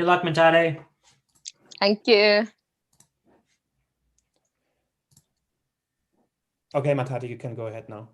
Good luck, Matade. Thank you. Okay, Matade, you can go ahead now.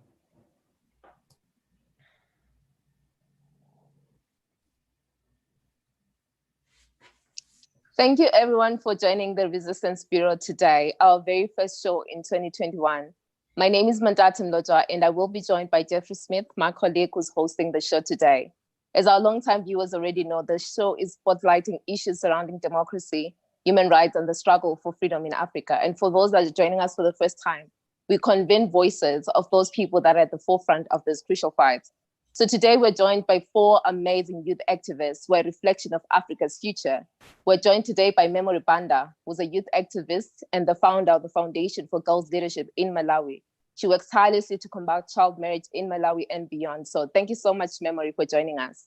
Thank you everyone for joining the Resistance Bureau today, our very first show in 2021. My name is Mandata Mlojwa, and I will be joined by Jeffrey Smith, my colleague who's hosting the show today. As our longtime viewers already know, the show is spotlighting issues surrounding democracy, human rights, and the struggle for freedom in Africa. And for those that are joining us for the first time, we convene voices of those people that are at the forefront of this crucial fight. So today we're joined by 4 amazing youth activists who are a reflection of Africa's future. We're joined today by Memory Banda, who's a youth activist and the founder of the Foundation for Girls Leadership in Malawi. She works tirelessly to combat child marriage in Malawi and beyond. So thank you so much, Memory, for joining us.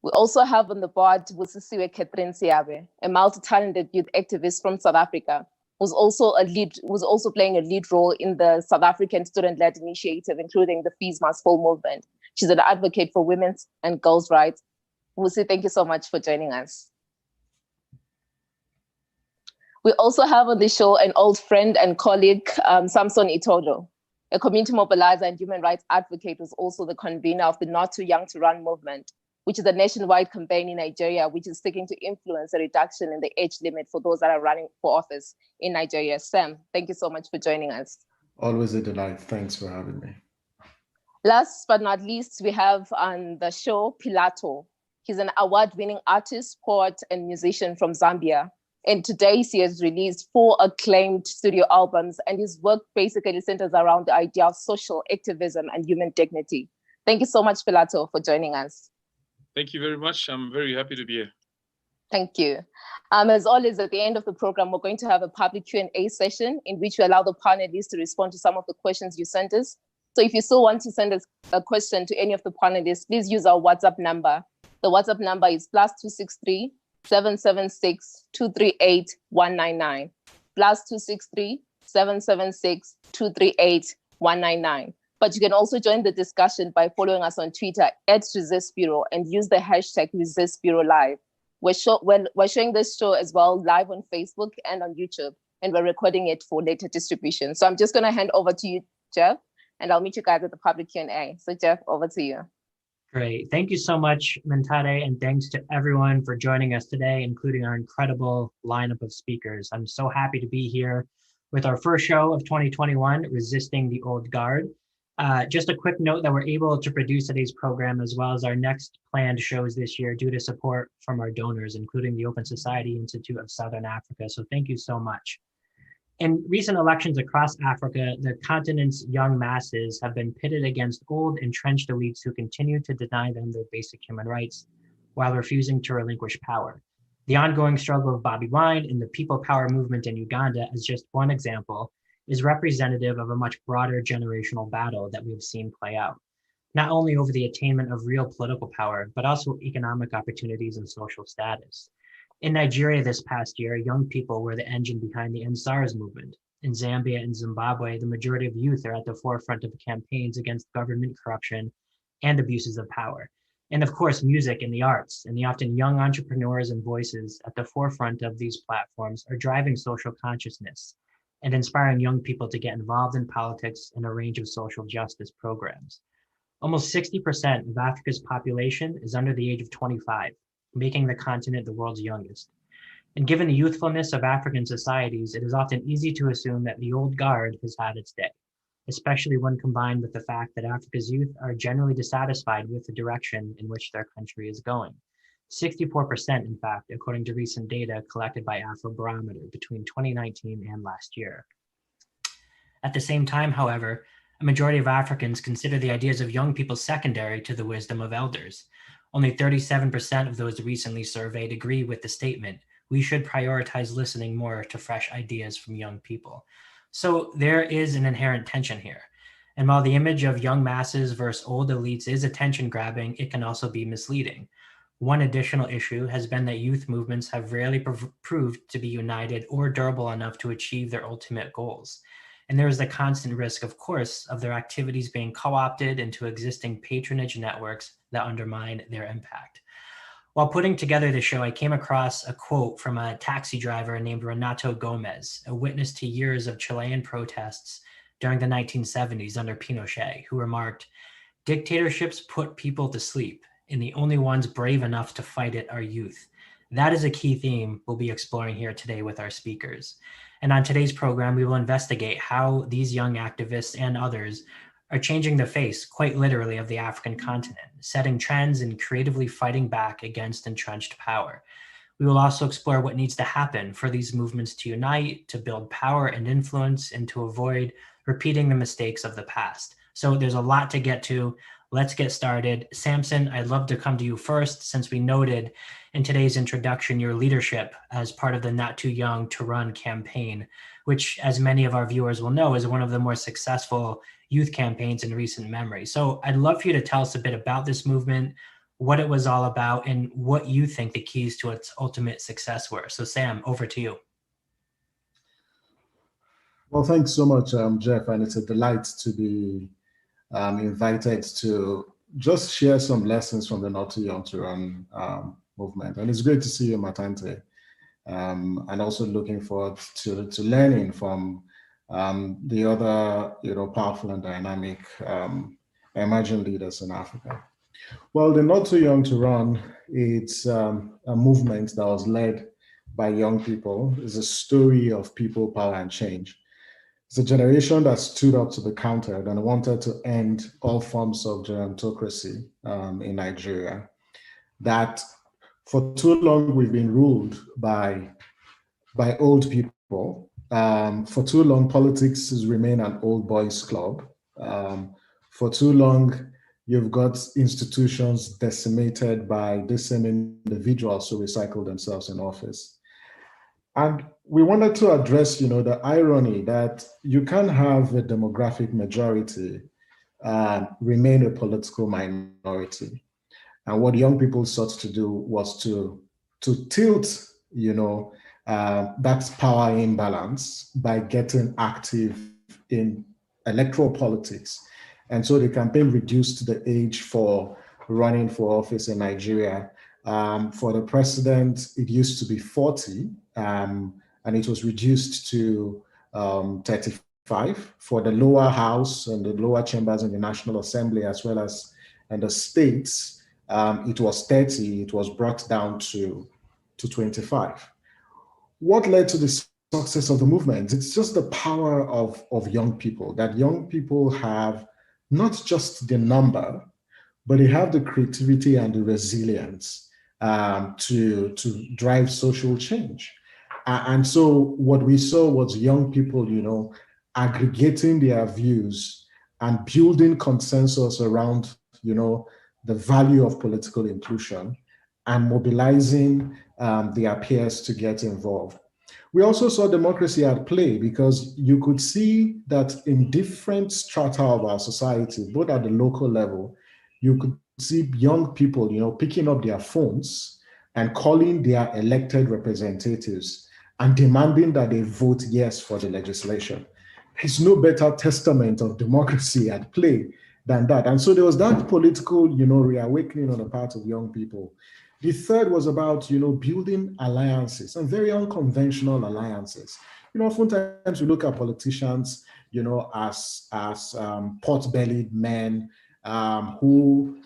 We also have on the board Busisiwe Catherine Siabe, a multi-talented youth activist from South Africa, who's also playing a lead role in the South African student-led initiative, including the Fees Must Fall movement. She's an advocate for women's and girls' rights. Busi, thank you so much for joining us. We also have on the show an old friend and colleague, Samson Itodo, a community mobilizer and human rights advocate who's also the convener of the Not Too Young to Run movement, which is a nationwide campaign in Nigeria, which is seeking to influence a reduction in the age limit for those that are running for office in Nigeria. Sam, thank you so much for joining us. Always a delight. Thanks for having me. Last but not least, we have on the show Pilato. He's an award-winning artist, poet, and musician from Zambia. And today he has released 4 acclaimed studio albums, and his work basically centers around the idea of social activism and human dignity. Thank you so much, Pilato, for joining us. Thank you very much. I'm very happy to be here. Thank you. As always, at the end of the program, we're going to have a public Q&A session in which we allow the panelists to respond to some of the questions you sent us. So if you still want to send us a question to any of the panelists, please use our WhatsApp number. The WhatsApp number is +263 776 238 199. +263 776 238 199. But you can also join the discussion by following us on Twitter @ResistBureau and use the hashtag ResistBureauLive. We're showing this show as well live on Facebook and on YouTube, and we're recording it for later distribution. So I'm just going to hand over to you, Jeff, and I'll meet you guys at the public Q&A. So Jeff, over to you. Great. Thank you so much, Mentade, and thanks to everyone for joining us today, including our incredible lineup of speakers. I'm so happy to be here with our first show of 2021, Resisting the Old Guard. Just a quick note that we're able to produce today's program as well as our next planned shows this year due to support from our donors, including the Open Society Institute of Southern Africa. So thank you so much. In recent elections across Africa, the continent's young masses have been pitted against old, entrenched elites who continue to deny them their basic human rights while refusing to relinquish power. The ongoing struggle of Bobi Wine and the People Power movement in Uganda, as just one example, is representative of a much broader generational battle that we've seen play out, not only over the attainment of real political power, but also economic opportunities and social status. In Nigeria this past year, young people were the engine behind the EndSARS movement. In Zambia and Zimbabwe, the majority of youth are at the forefront of campaigns against government corruption and abuses of power. And of course, music and the arts and the often young entrepreneurs and voices at the forefront of these platforms are driving social consciousness and inspiring young people to get involved in politics and a range of social justice programs. Almost 60% of Africa's population is under the age of 25, making the continent the world's youngest. And given the youthfulness of African societies, it is often easy to assume that the old guard has had its day, especially when combined with the fact that Africa's youth are generally dissatisfied with the direction in which their country is going. 64%, in fact, according to recent data collected by Afrobarometer between 2019 and last year. At the same time, however, a majority of Africans consider the ideas of young people secondary to the wisdom of elders. Only 37% of those recently surveyed agree with the statement, we should prioritize listening more to fresh ideas from young people. So there is an inherent tension here. And while the image of young masses versus old elites is attention grabbing, it can also be misleading. One additional issue has been that youth movements have rarely proved to be united or durable enough to achieve their ultimate goals. And there is the constant risk, of course, of their activities being co-opted into existing patronage networks that undermine their impact. While putting together the show, I came across a quote from a taxi driver named Renato Gomez, a witness to years of Chilean protests during the 1970s under Pinochet, who remarked, "Dictatorships put people to sleep, and the only ones brave enough to fight it are youth." That is a key theme we'll be exploring here today with our speakers. And on today's program, we will investigate how these young activists and others are changing the face, quite literally, of the African continent, setting trends and creatively fighting back against entrenched power. We will also explore what needs to happen for these movements to unite, to build power and influence, and to avoid repeating the mistakes of the past. So there's a lot to get to. Let's get started. Samson, I'd love to come to you first, since we noted in today's introduction your leadership as part of the Not Too Young to Run campaign, which, as many of our viewers will know, is one of the more successful youth campaigns in recent memory. So I'd love for you to tell us a bit about this movement, what it was all about, and what you think the keys to its ultimate success were. So Sam, over to you. Well, thanks so much, Jeff, and it's a delight to be invited to just share some lessons from the Not Too Young to Run movement. And it's great to see you, Matante, and also looking forward to learning from the other, powerful and dynamic emerging leaders in Africa. Well, the Not Too Young to Run, it's a movement that was led by young people. It's a story of people, power, and change. It's a generation that stood up to be countered and wanted to end all forms of gerontocracy in Nigeria. That for too long we've been ruled by old people. For too long, politics has remained an old boys club. For too long, you've got institutions decimated by the same individuals who recycle themselves in office. And we wanted to address, the irony that you can have a demographic majority remain a political minority. And what young people sought to do was to tilt, that power imbalance by getting active in electoral politics. And so the campaign reduced the age for running for office in Nigeria. For the president, it used to be 40, and it was reduced to 35. For the lower house and the lower chambers in the National Assembly, as well as in the states, it was 30. It was brought down to 25. What led to the success of the movement? It's just the power of young people, that young people have not just the number, but they have the creativity and the resilience to drive social change. And so what we saw was young people, aggregating their views and building consensus around, the value of political inclusion and mobilizing their peers to get involved. We also saw democracy at play, because you could see that in different strata of our society, both at the local level, you could see young people, picking up their phones and calling their elected representatives and demanding that they vote yes for the legislation. There's no better testament of democracy at play than that. And so there was that political, reawakening on the part of young people. The third was about, building alliances, and very unconventional alliances. Oftentimes we look at politicians, as pot-bellied men who,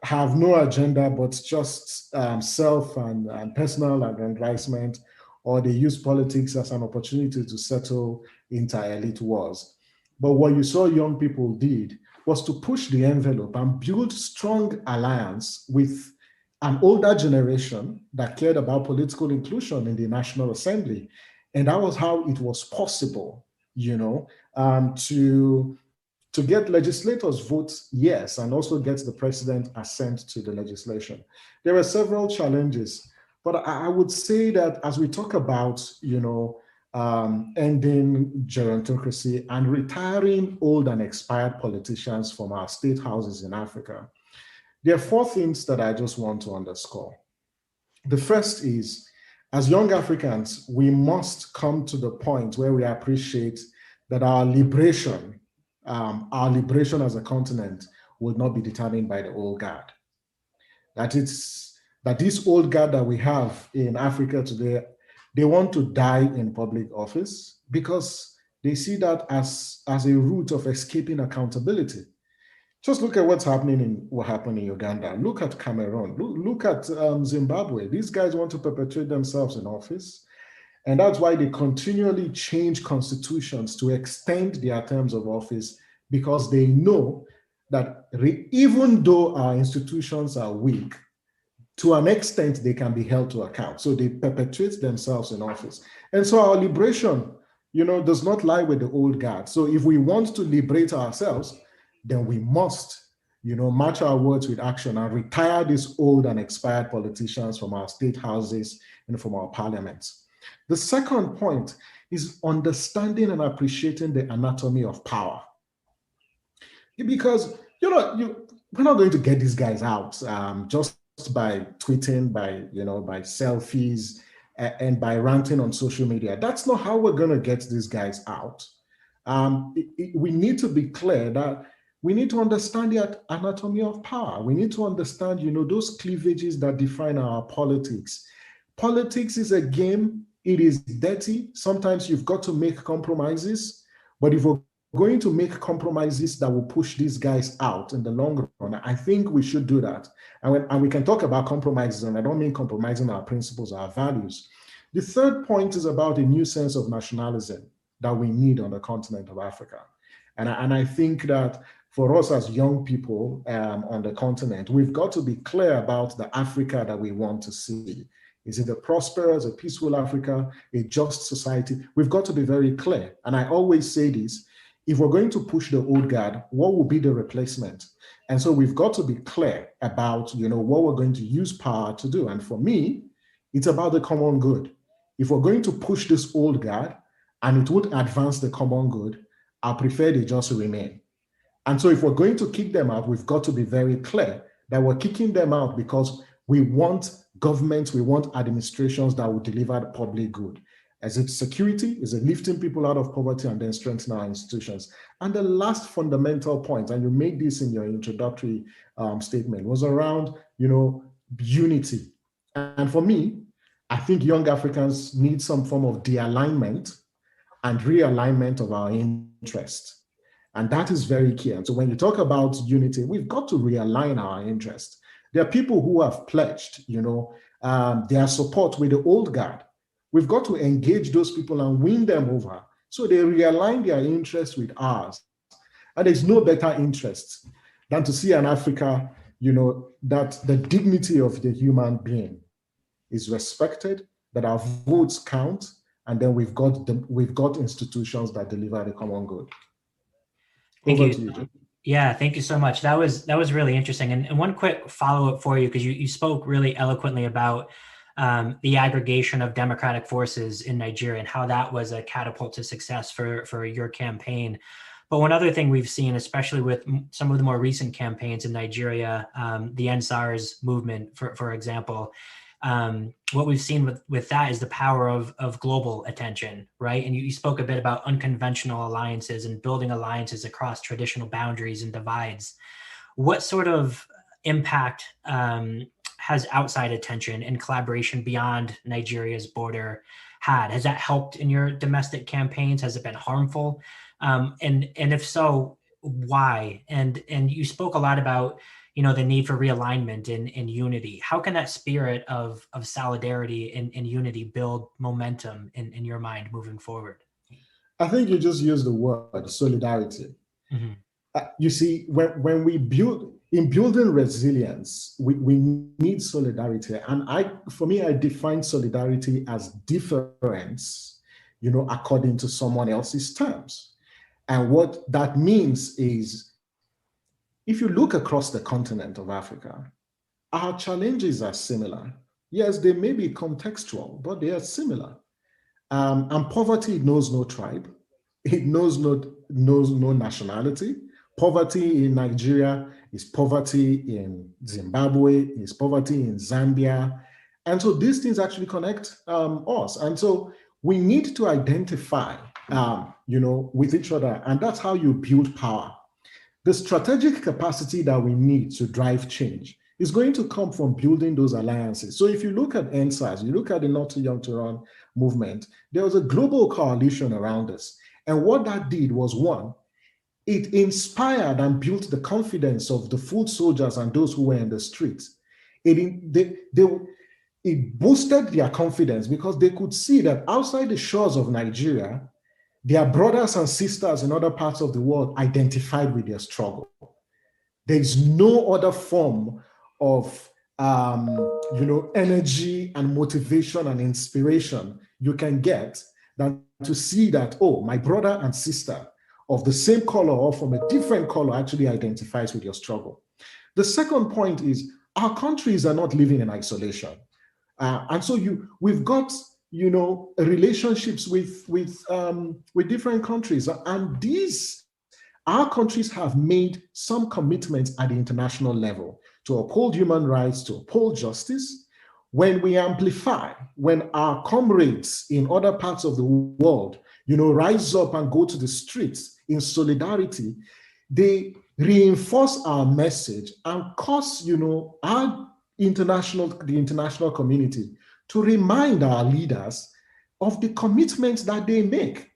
have no agenda but just self and personal aggrandizement, or they use politics as an opportunity to settle inter-elite wars. But what you saw young people did was to push the envelope and build strong alliance with an older generation that cared about political inclusion in the National Assembly. And that was how it was possible, to get legislators vote yes, and also get the president assent to the legislation. There were several challenges, but I would say that as we talk about, ending gerontocracy and retiring old and expired politicians from our state houses in Africa, there are four things that I just want to underscore. The first is, as young Africans, we must come to the point where we appreciate that our liberation as a continent will not be determined by the old guard. That that this old guard that we have in Africa today, they want to die in public office because they see that as a route of escaping accountability. Just look at what happened in Uganda. Look at Cameroon. Look at Zimbabwe. These guys want to perpetuate themselves in office. And that's why they continually change constitutions to extend their terms of office, because they know that even though our institutions are weak, to an extent, they can be held to account. So they perpetuate themselves in office. And so our liberation, does not lie with the old guard. So if we want to liberate ourselves, then we must, match our words with action and retire these old and expired politicians from our state houses and from our parliaments. The second point is understanding and appreciating the anatomy of power. Because, we're not going to get these guys out just by tweeting, by selfies, and by ranting on social media. That's not how we're going to get these guys out. We need to be clear that we need to understand the anatomy of power. We need to understand, those cleavages that define our politics. Politics is a game. It is dirty. Sometimes you've got to make compromises. But if we're going to make compromises that will push these guys out in the long run, I think we should do that. And we can talk about compromises, and I don't mean compromising our principles, our values. The third point is about a new sense of nationalism that we need on the continent of Africa. And I think that for us as young people on the continent, we've got to be clear about the Africa that we want to see. Is it a prosperous, a peaceful Africa, a just society? We've got to be very clear. And I always say this, if we're going to push the old guard, what will be the replacement? And so we've got to be clear about, what we're going to use power to do. And for me, it's about the common good. If we're going to push this old guard and it would advance the common good, I prefer they just remain. And so if we're going to kick them out, we've got to be very clear that we're kicking them out because we want governments, we want administrations that will deliver the public good. Is it security? Is it lifting people out of poverty and then strengthening our institutions? And the last fundamental point, and you made this in your introductory statement, was around, unity. And for me, I think young Africans need some form of de-alignment and realignment of our interests. And that is very key. And so when you talk about unity, we've got to realign our interests. There are people who have pledged, their support with the old guard. We've got to engage those people and win them over so they realign their interests with ours. And there's no better interest than to see an Africa, that the dignity of the human being is respected, that our votes count, and then we've got institutions that deliver the common good. Thank Over you. to you, Jim. Yeah, thank you so much. That was really interesting. And one quick follow-up for you, because you spoke really eloquently about the aggregation of democratic forces in Nigeria and how that was a catapult to success for your campaign. But one other thing we've seen, especially with some of the more recent campaigns in Nigeria, the NSARS movement, for example, what we've seen with that is the power of global attention, right? And you spoke a bit about unconventional alliances and building alliances across traditional boundaries and divides. What sort of impact has outside attention and collaboration beyond Nigeria's border had? Has that helped in your domestic campaigns? Has it been harmful? And if so, why? And you spoke a lot about the need for realignment and unity. How can that spirit of solidarity and unity build momentum in your mind moving forward? I think you just used the word solidarity. Mm-hmm. You see, when we building resilience, we need solidarity. And for me, I define solidarity as difference, according to someone else's terms. And what that means is, if you look across the continent of Africa, our challenges are similar. Yes, they may be contextual, but they are similar. And poverty knows no tribe. It knows no nationality. Poverty in Nigeria is poverty in Zimbabwe, is poverty in Zambia. And so these things actually connect us. And so we need to identify, with each other. And that's how you build power. The strategic capacity that we need to drive change is going to come from building those alliances. So if you look at NSAS, you look at the Not Too Young to Run movement, there was a global coalition around us. And what that did was, one, it inspired and built the confidence of the foot soldiers and those who were in the streets. It boosted their confidence because they could see that outside the shores of Nigeria, their brothers and sisters in other parts of the world identified with their struggle. There is no other form of energy and motivation and inspiration you can get than to see that, oh, my brother and sister of the same color or from a different color actually identifies with your struggle. The second point is our countries are not living in isolation. And so we've got relationships with different countries, and our countries have made some commitments at the international level to uphold human rights, to uphold justice. When we amplify, when our comrades in other parts of the world, rise up and go to the streets in solidarity, they reinforce our message and cause, the international community to remind our leaders of the commitments that they make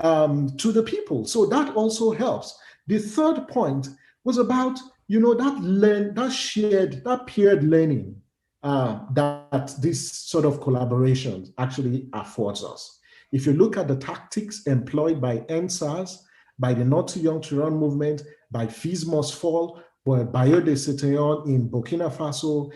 to the people. So that also helps. The third point was about, that peer learning that this sort of collaboration actually affords us. If you look at the tactics employed by NSAS, by the Not Too Young to Run movement, by Fees Must Fall, by Bayode Citoyen in Burkina Faso,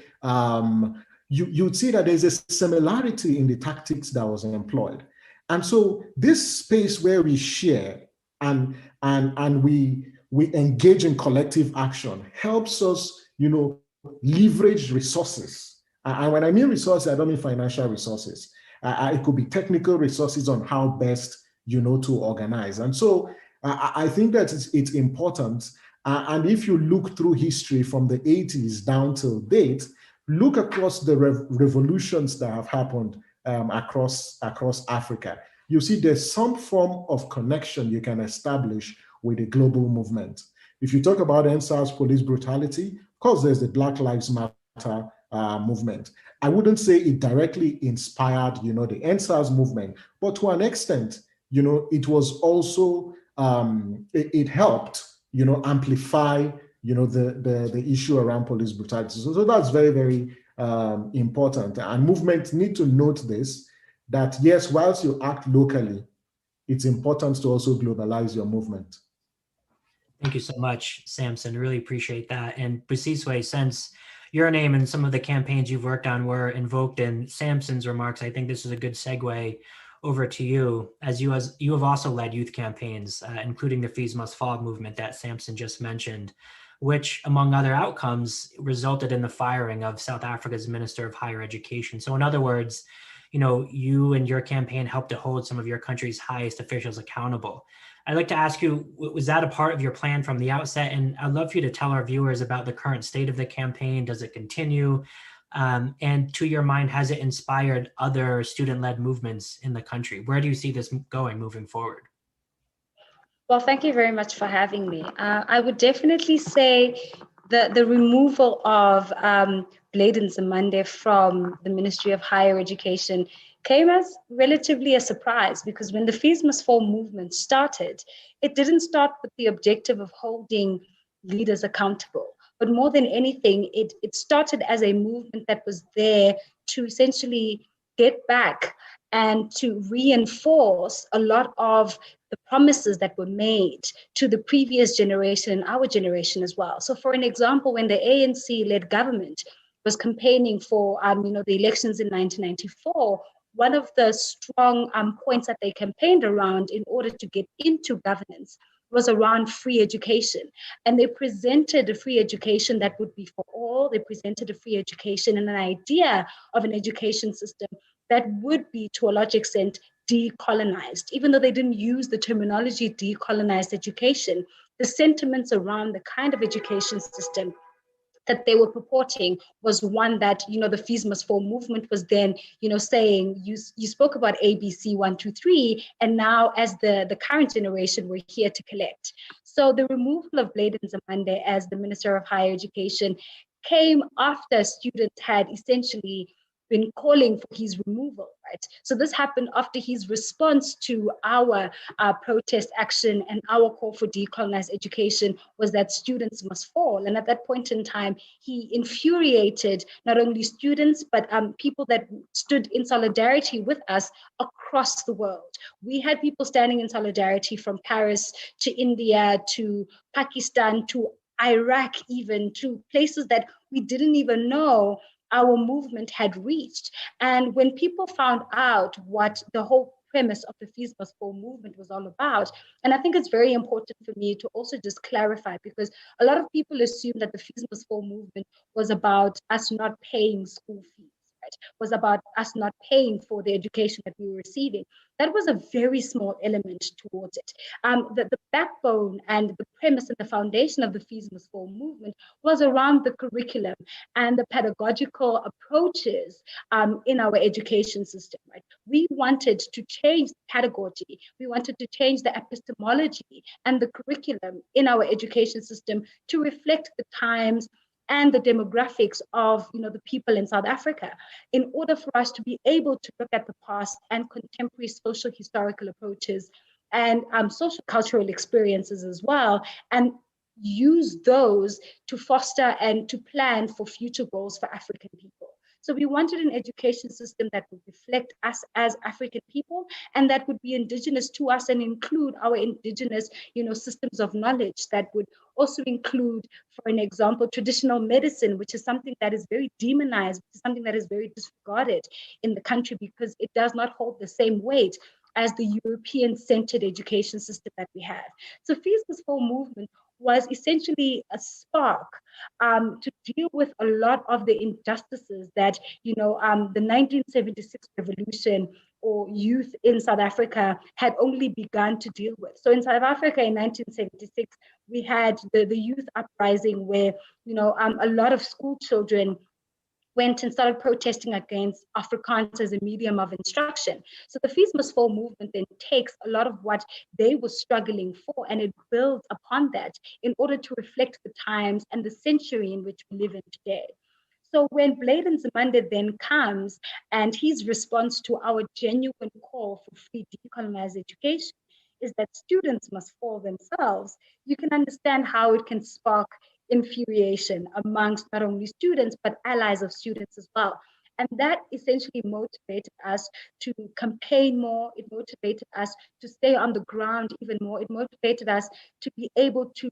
you'd see that there's a similarity in the tactics that was employed. And so this space where we share and we engage in collective action helps us, leverage resources. And when I mean resources, I don't mean financial resources. It could be technical resources on how best, to organize. And so I think that it's important. And if you look through history from the 80s down till date, look across the revolutions that have happened across Africa. You see there's some form of connection you can establish with a global movement. If you talk about NSAS police brutality, of course, there's the Black Lives Matter movement. I wouldn't say it directly inspired, the NSAS movement, but to an extent, it was also, it helped, amplify, the issue around police brutality. So that's very, very important. And movements need to note this, that yes, whilst you act locally, it's important to also globalize your movement. Thank you so much, Samson. Really appreciate that. And Busiswe, since your name and some of the campaigns you've worked on were invoked in Samson's remarks, I think this is a good segue over to you, as you have also led youth campaigns, including the Fees Must Fall movement that Samson just mentioned, which, among other outcomes, resulted in the firing of South Africa's Minister of Higher Education. So in other words, you and your campaign helped to hold some of your country's highest officials accountable. I'd like to ask you, was that a part of your plan from the outset? And I'd love for you to tell our viewers about the current state of the campaign. Does it continue? And to your mind, has it inspired other student-led movements in the country? Where do you see this going moving forward? Well, thank you very much for having me. I would definitely say the removal of Blade and Zamande from the Ministry of Higher Education came as relatively a surprise, because when the Fees Must Fall movement started, it didn't start with the objective of holding leaders accountable. But more than anything, it started as a movement that was there to essentially get back and to reinforce a lot of the promises that were made to the previous generation and our generation as well. So for an example, when the ANC-led government was campaigning for the elections in 1994, one of the strong points that they campaigned around in order to get into governance was around free education. And they presented a free education that would be for all. They presented a free education and an idea of an education system that would be, to a large extent, decolonized. Even though they didn't use the terminology decolonized education, the sentiments around the kind of education system that they were purporting was one that, the Fees Must Fall movement was then, saying, you spoke about ABC 1, 2, 3, and now as the current generation, we're here to collect. So the removal of Blade and Zamande as the Minister of Higher Education came after students had essentially been calling for his removal, right? So this happened after his response to our protest action and our call for decolonized education was that students must fall. And at that point in time, he infuriated not only students, but people that stood in solidarity with us across the world. We had people standing in solidarity from Paris to India to Pakistan to Iraq, even to places that we didn't even know our movement had reached. And when people found out what the whole premise of the Fees Must Fall movement was all about, and I think it's very important for me to also just clarify, because a lot of people assume that the Fees Must Fall movement was about us not paying school fees. Was about us not paying for the education that we were receiving. That was a very small element towards it. The backbone and the premise and the foundation of the Fees Must Fall movement was around the curriculum and the pedagogical approaches in our education system. Right? We wanted to change the pedagogy. We wanted to change the epistemology and the curriculum in our education system to reflect the times and the demographics of the people in South Africa, in order for us to be able to look at the past and contemporary social historical approaches and social cultural experiences as well, and use those to foster and to plan for future goals for African people. So we wanted an education system that would reflect us as African people and that would be indigenous to us and include our indigenous, systems of knowledge, that would also include, for an example, traditional medicine, which is something that is very demonized, something that is very disregarded in the country because it does not hold the same weight as the European-centered education system that we have. So Fees Must Fall movement was essentially a spark to deal with a lot of the injustices that, the 1976 revolution or youth in South Africa had only begun to deal with. So in South Africa in 1976, we had the youth uprising where, a lot of school children went and started protesting against Afrikaans as a medium of instruction. So the Fees Must Fall movement then takes a lot of what they were struggling for and it builds upon that in order to reflect the times and the century in which we live in today. So when Bladen Zimande then comes and his response to our genuine call for free decolonized education is that students must fall themselves, you can understand how it can spark infuriation amongst not only students, but allies of students as well. And that essentially motivated us to campaign more. It motivated us to stay on the ground even more. It motivated us to be able to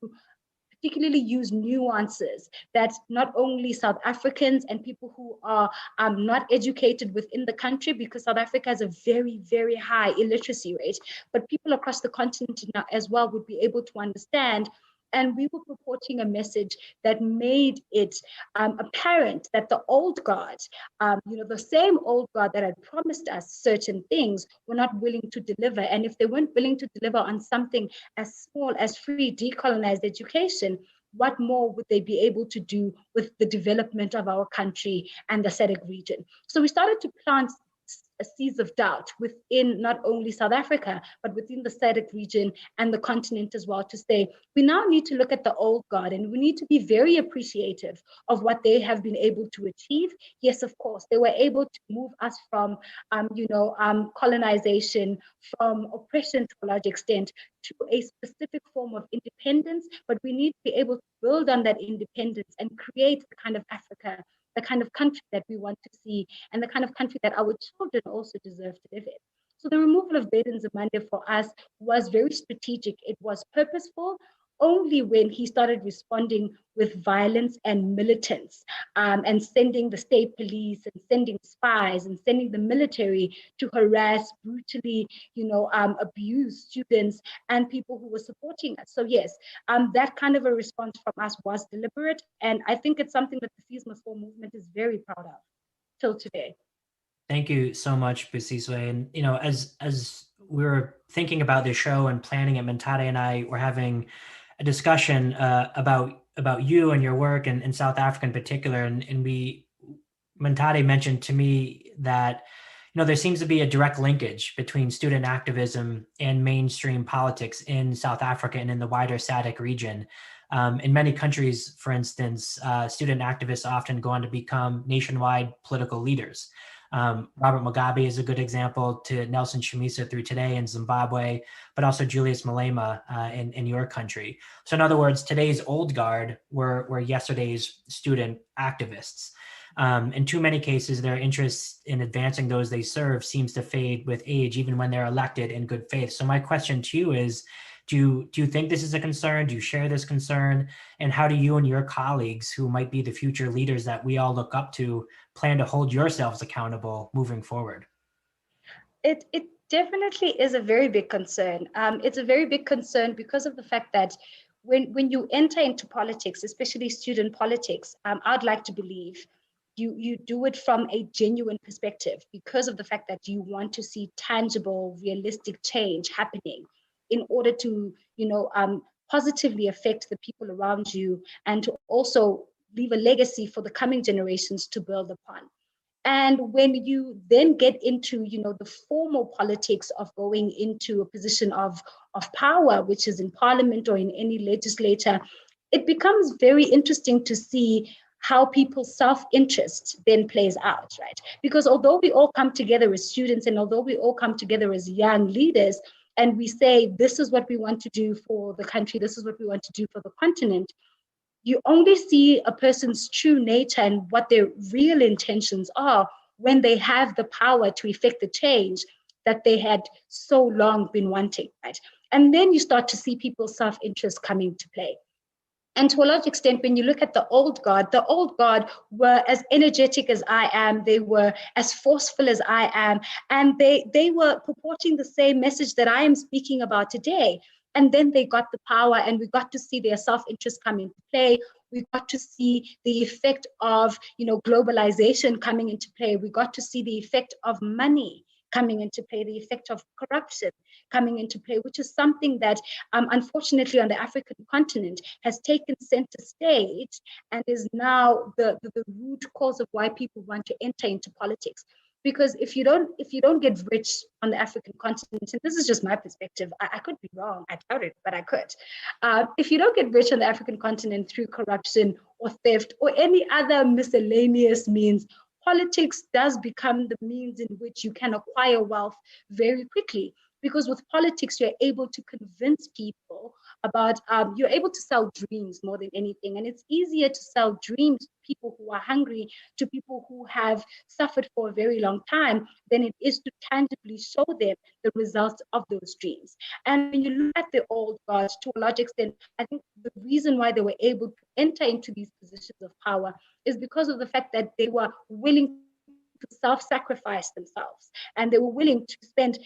particularly use nuances that not only South Africans and people who are not educated within the country, because South Africa has a very, very high illiteracy rate, but people across the continent now as well would be able to understand. And we were purporting a message that made it apparent that the old guard, the same old guard that had promised us certain things, were not willing to deliver. And if they weren't willing to deliver on something as small as free decolonized education, what more would they be able to do with the development of our country and the SADC region? So we started to plant seeds of doubt within not only South Africa, but within the SADC region and the continent as well, to say, we now need to look at the old guard and we need to be very appreciative of what they have been able to achieve. Yes, of course, they were able to move us from, colonization, from oppression to a large extent, to a specific form of independence, but we need to be able to build on that independence and create the kind of Africa, the kind of country that we want to see, and the kind of country that our children also deserve to live in. So the removal of Bladen Zimande for us was very strategic. It was purposeful. Only when he started responding with violence and militance and sending the state police and sending spies and sending the military to harass, brutally, abuse students and people who were supporting us. So yes, that kind of a response from us was deliberate. And I think it's something that the Fees Must Fall movement is very proud of till today. Thank you so much, Busiswe. And, as we were thinking about this show and planning it, Mentade and I were having a discussion about you and your work in South Africa in particular. And Mentade mentioned to me that, there seems to be a direct linkage between student activism and mainstream politics in South Africa and in the wider SADC region. In many countries, for instance, student activists often go on to become nationwide political leaders. Robert Mugabe is a good example, to Nelson Chamisa through Today in Zimbabwe, but also Julius Malema in your country. So in other words, today's old guard were yesterday's student activists. In too many cases, their interest in advancing those they serve seems to fade with age, even when they're elected in good faith. So my question to you is, do you think this is a concern? Do you share this concern? And how do you and your colleagues, who might be the future leaders that we all look up to, plan to hold yourselves accountable moving forward? It definitely is a very big concern. It's a very big concern because of the fact that when you enter into politics, especially student politics, I'd like to believe you do it from a genuine perspective because of the fact that you want to see tangible, realistic change happening in order to, positively affect the people around you and to also leave a legacy for the coming generations to build upon. And when you then get into, the formal politics of going into a position of power, which is in parliament or in any legislature, it becomes very interesting to see how people's self-interest then plays out, right? Because although we all come together as students and although we all come together as young leaders and we say, this is what we want to do for the country, this is what we want to do for the continent, you only see a person's true nature and what their real intentions are when they have the power to effect the change that they had so long been wanting, right? And then you start to see people's self-interest coming to play. And to a large extent, when you look at the old guard were as energetic as I am, they were as forceful as I am, and they were purporting the same message that I am speaking about today. And then they got the power and we got to see their self-interest come into play. We got to see the effect of, globalization coming into play. We got to see the effect of money coming into play, the effect of corruption coming into play, which is something that unfortunately on the African continent has taken center stage and is now the root cause of why people want to enter into politics. Because if you don't get rich on the African continent, and this is just my perspective, I could be wrong, I doubt it, but I could. If you don't get rich on the African continent through corruption or theft or any other miscellaneous means, politics does become the means in which you can acquire wealth very quickly. Because with politics, you're able to convince people about, you're able to sell dreams more than anything. And it's easier to sell dreams to people who are hungry, to people who have suffered for a very long time, than it is to tangibly show them the results of those dreams. And when you look at the old guards, to a large extent, I think the reason why they were able to enter into these positions of power is because of the fact that they were willing to self-sacrifice themselves. And they were willing to spend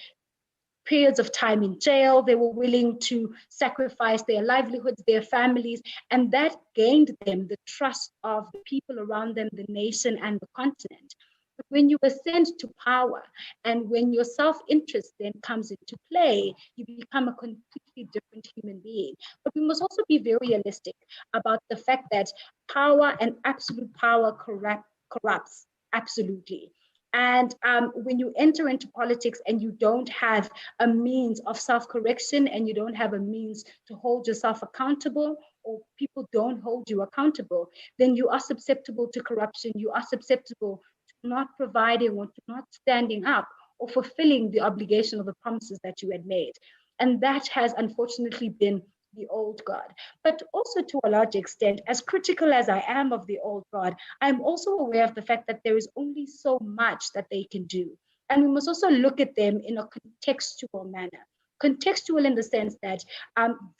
periods of time in jail. They were willing to sacrifice their livelihoods, their families, and that gained them the trust of the people around them, the nation and the continent. But when you ascend to power and when your self-interest then comes into play, you become a completely different human being. But we must also be very realistic about the fact that power and absolute power corrupts, absolutely. And when you enter into politics and you don't have a means of self-correction and you don't have a means to hold yourself accountable, or people don't hold you accountable, then you are susceptible to corruption. You are susceptible to not providing or to not standing up or fulfilling the obligation of the promises that you had made. And that has unfortunately been the old guard. But also to a large extent, as critical as I am of the old guard, I'm also aware of the fact that there is only so much that they can do. And we must also look at them in a contextual manner. Contextual in the sense that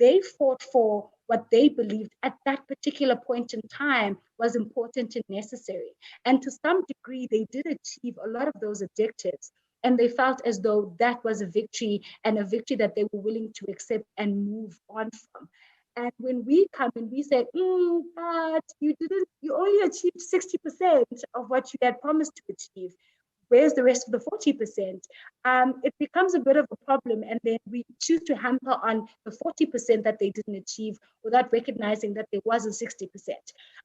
they fought for what they believed at that particular point in time was important and necessary. And to some degree, they did achieve a lot of those objectives. And they felt as though that was a victory and a victory that they were willing to accept and move on from. And when we come and we say, but you only achieved 60% of what you had promised to achieve. Where's the rest of the 40%? It becomes a bit of a problem. And then we choose to hamper on the 40% that they didn't achieve without recognizing that there was a 60%.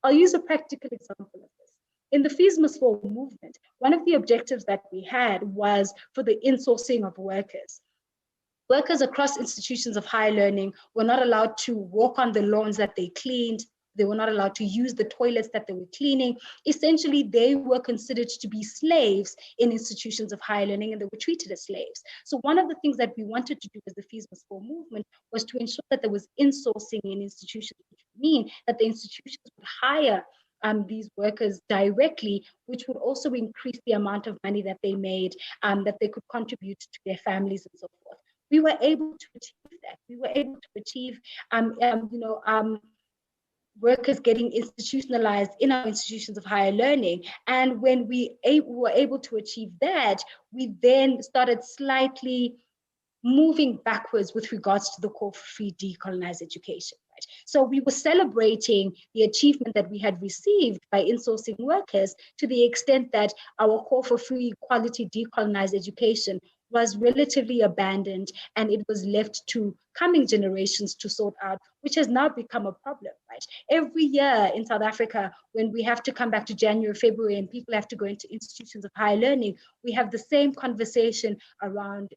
I'll use a practical example of this. In the Fees Must Fall movement, one of the objectives that we had was for the insourcing of workers. Workers across institutions of higher learning were not allowed to walk on the lawns that they cleaned. They were not allowed to use the toilets that they were cleaning. Essentially, they were considered to be slaves in institutions of higher learning, and they were treated as slaves. So one of the things that we wanted to do as the Fees Must Fall movement was to ensure that there was insourcing in institutions, which would mean that the institutions would hire these workers directly, which would also increase the amount of money that they made, that they could contribute to their families and so forth. We were able to achieve that. We were able to achieve, workers getting institutionalized in our institutions of higher learning. And when we were able to achieve that, we then started slightly moving backwards with regards to the call for free decolonized education. Right? So we were celebrating the achievement that we had received by insourcing workers to the extent that our call for free quality decolonized education was relatively abandoned, and it was left to coming generations to sort out, which has now become a problem, right? Every year in South Africa, when we have to come back to January, February, and people have to go into institutions of higher learning, we have the same conversation around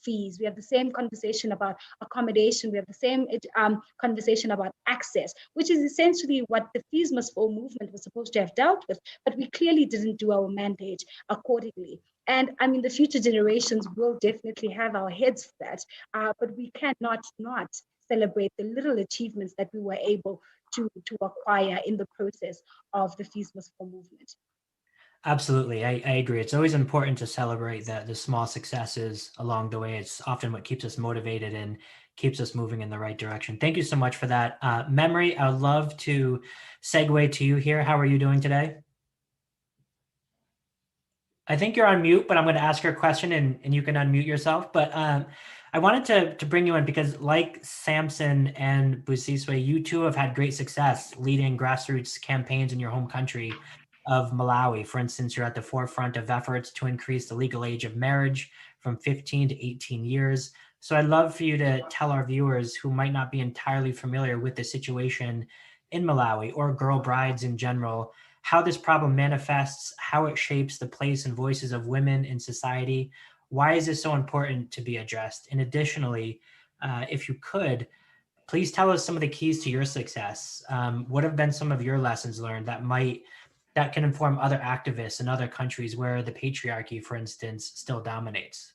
fees. We have the same conversation about accommodation. We have the same conversation about access, which is essentially what the Fees Must Fall movement was supposed to have dealt with, but we clearly didn't do our mandate accordingly. And I mean, the future generations will definitely have our heads for that, but we cannot not celebrate the little achievements that we were able to acquire in the process of the Fees Must Fall movement. Absolutely. I agree. It's always important to celebrate the small successes along the way. It's often what keeps us motivated and keeps us moving in the right direction. Thank you so much for that. Memory, I would love to segue to you here. How are you doing today? I think you're on mute, but I'm going to ask her a question and you can unmute yourself. But I wanted to bring you in because like Samson and Busiswe, you two have had great success leading grassroots campaigns in your home country of Malawi. For instance, you're at the forefront of efforts to increase the legal age of marriage from 15 to 18 years. So I'd love for you to tell our viewers who might not be entirely familiar with the situation in Malawi or girl brides in general, how this problem manifests, how it shapes the place and voices of women in society. Why is this so important to be addressed? And additionally, if you could, please tell us some of the keys to your success. What have been some of your lessons learned that can inform other activists in other countries where the patriarchy, for instance, still dominates?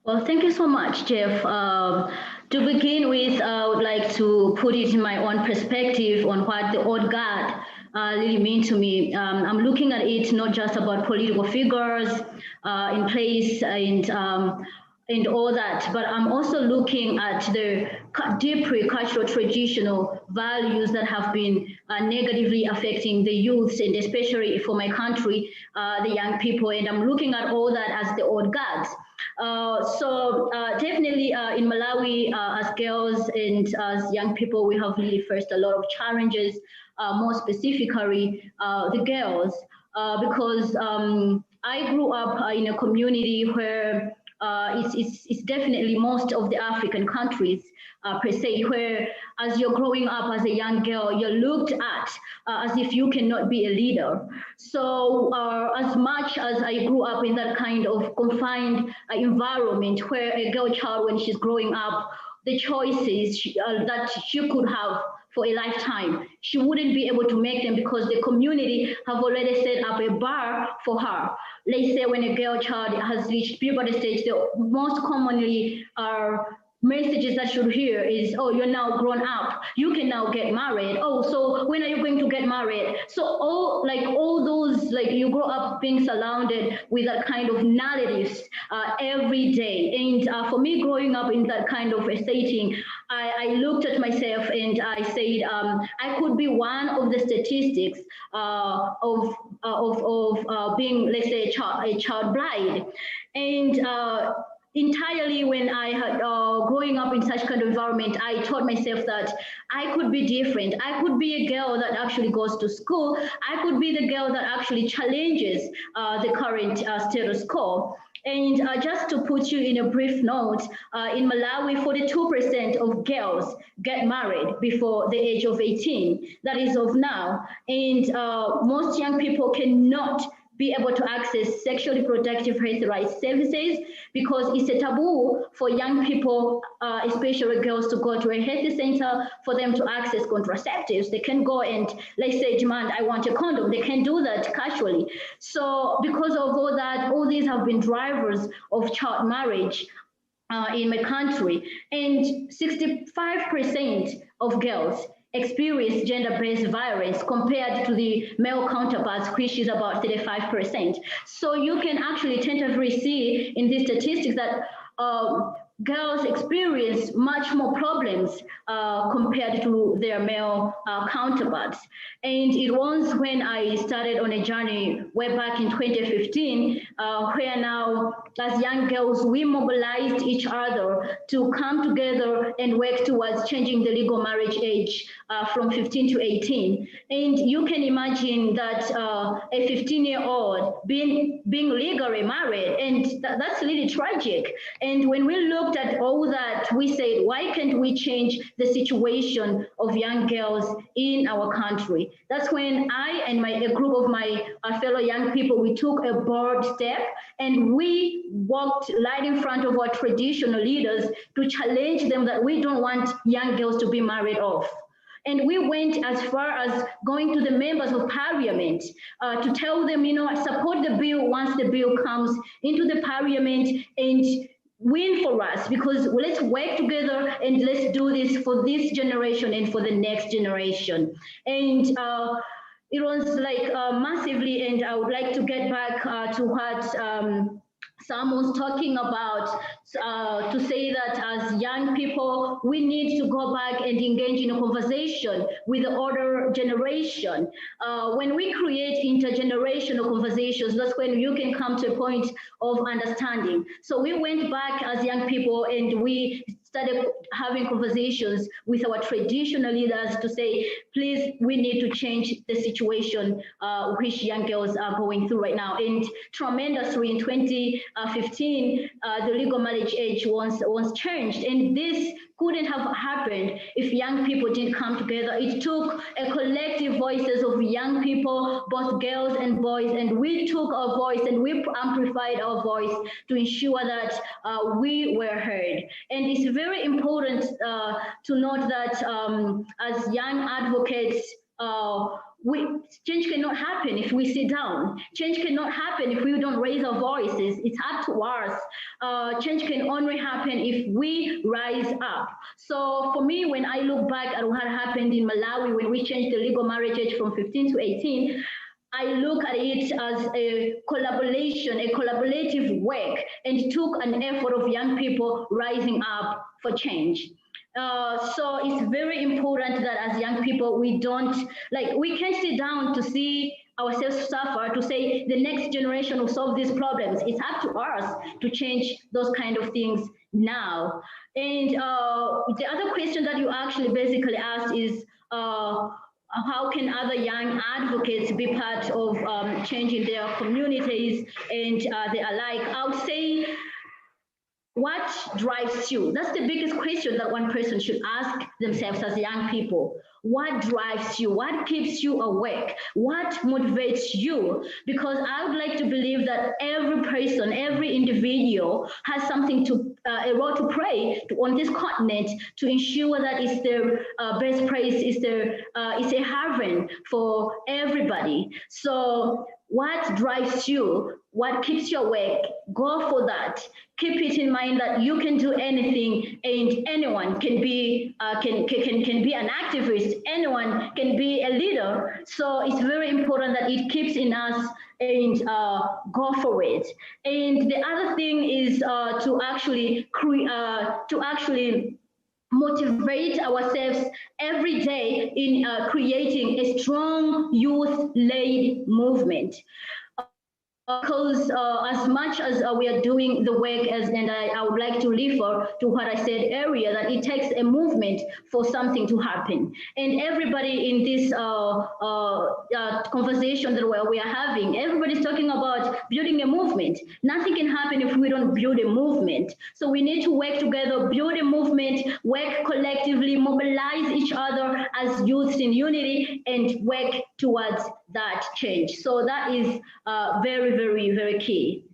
Well, thank you so much, Jeff. To begin with, I would like to put it in my own perspective on what the old guard really mean to me. I'm looking at it not just about political figures in place and all that, but I'm also looking at the deeply cultural traditional values that have been negatively affecting the youths, and especially for my country, the young people. And I'm looking at all that as the old guards. So definitely in Malawi, as girls and as young people, we have really faced a lot of challenges, more specifically the girls, because I grew up in a community where it's definitely most of the African countries per se, where as you're growing up as a young girl, you're looked at as if you cannot be a leader. So as much as I grew up in that kind of confined environment where a girl child, when she's growing up, the choices that she could have for a lifetime, she wouldn't be able to make them because the community have already set up a bar for her. Let's say when a girl child has reached puberty stage, the most commonly messages that you hear is, oh, you're now grown up, you can now get married. Oh, so when are you going to get married? So all those, you grow up being surrounded with that kind of narratives every day. And for me, growing up in that kind of a setting, I looked at myself and I said, I could be one of the statistics of being, let's say, a child bride. And entirely when I had growing up in such kind of environment, I taught myself that I could be different. I could be a girl that actually goes to school. I could be the girl that actually challenges the current status quo. And just to put you in a brief note, in Malawi, 42% of girls get married before the age of 18. That is of now. And most young people cannot be able to access sexually protective health rights services, because it's a taboo for young people, especially girls, to go to a health center for them to access contraceptives. They can go and, let's say, demand, I want a condom. They can do that casually. So because of all that, all these have been drivers of child marriage in my country. And 65% of girls experience gender-based violence compared to the male counterparts, which is about 35%. So you can actually tentatively see in these statistics that girls experience much more problems compared to their male counterparts. And it was when I started on a journey way back in 2015, where now as young girls, we mobilized each other to come together and work towards changing the legal marriage age from 15 to 18. And you can imagine that a 15-year-old being legally married, and that's really tragic. And when we looked at all that, we said, why can't we change the situation of young girls in our country? That's when I and a group of my fellow young people, we took a bold step, and we walked right in front of our traditional leaders to challenge them that we don't want young girls to be married off. And we went as far as going to the members of parliament to tell them, support the bill once the bill comes into the parliament and win for us, because let's work together and let's do this for this generation and for the next generation. And it was like massively, and I would like to get back to what Sam was talking about, to say that as young people, we need to go back and engage in a conversation with the older generation. When we create intergenerational conversations, that's when you can come to a point of understanding. So we went back as young people and we started having conversations with our traditional leaders to say, please, we need to change the situation which young girls are going through right now. And tremendously in 2015, the legal marriage age was changed. And this couldn't have happened if young people didn't come together. It took a collective voices of young people, both girls and boys, and we took our voice and we amplified our voice to ensure that we were heard. And it's very important to note that as young advocates, change cannot happen if we sit down. Change cannot happen if we don't raise our voices. It's up to us. Change can only happen if we rise up. So for me, when I look back at what happened in Malawi, when we changed the legal marriage age from 15 to 18, I look at it as a collaboration, a collaborative work, and took an effort of young people rising up for change. So it's very important that as young people, we can't sit down to see ourselves suffer, to say the next generation will solve these problems. It's up to us to change those kind of things now. And the other question that you actually basically asked is, how can other young advocates be part of changing their communities and the alike? I would say, what drives you? That's the biggest question that one person should ask themselves as young people. What drives you? What keeps you awake? What motivates you? Because I would like to believe that every person, every individual has something a role to play on this continent to ensure that it's the best place, it's a haven for everybody. So what drives you? What keeps you awake? Go for that. Keep it in mind that you can do anything, and anyone can be can be an activist. Anyone can be a leader. So it's very important that it keeps in us and go for it. And the other thing is to actually motivate ourselves every day in creating a strong youth-led movement. Because as much as we are doing the work, and I would like to refer to what I said earlier, that it takes a movement for something to happen. And everybody in this conversation that we are having, everybody's talking about building a movement. Nothing can happen if we don't build a movement. So we need to work together, build a movement, work collectively, mobilize each other as youths in unity, and work towards that change. So that is very, very, very key.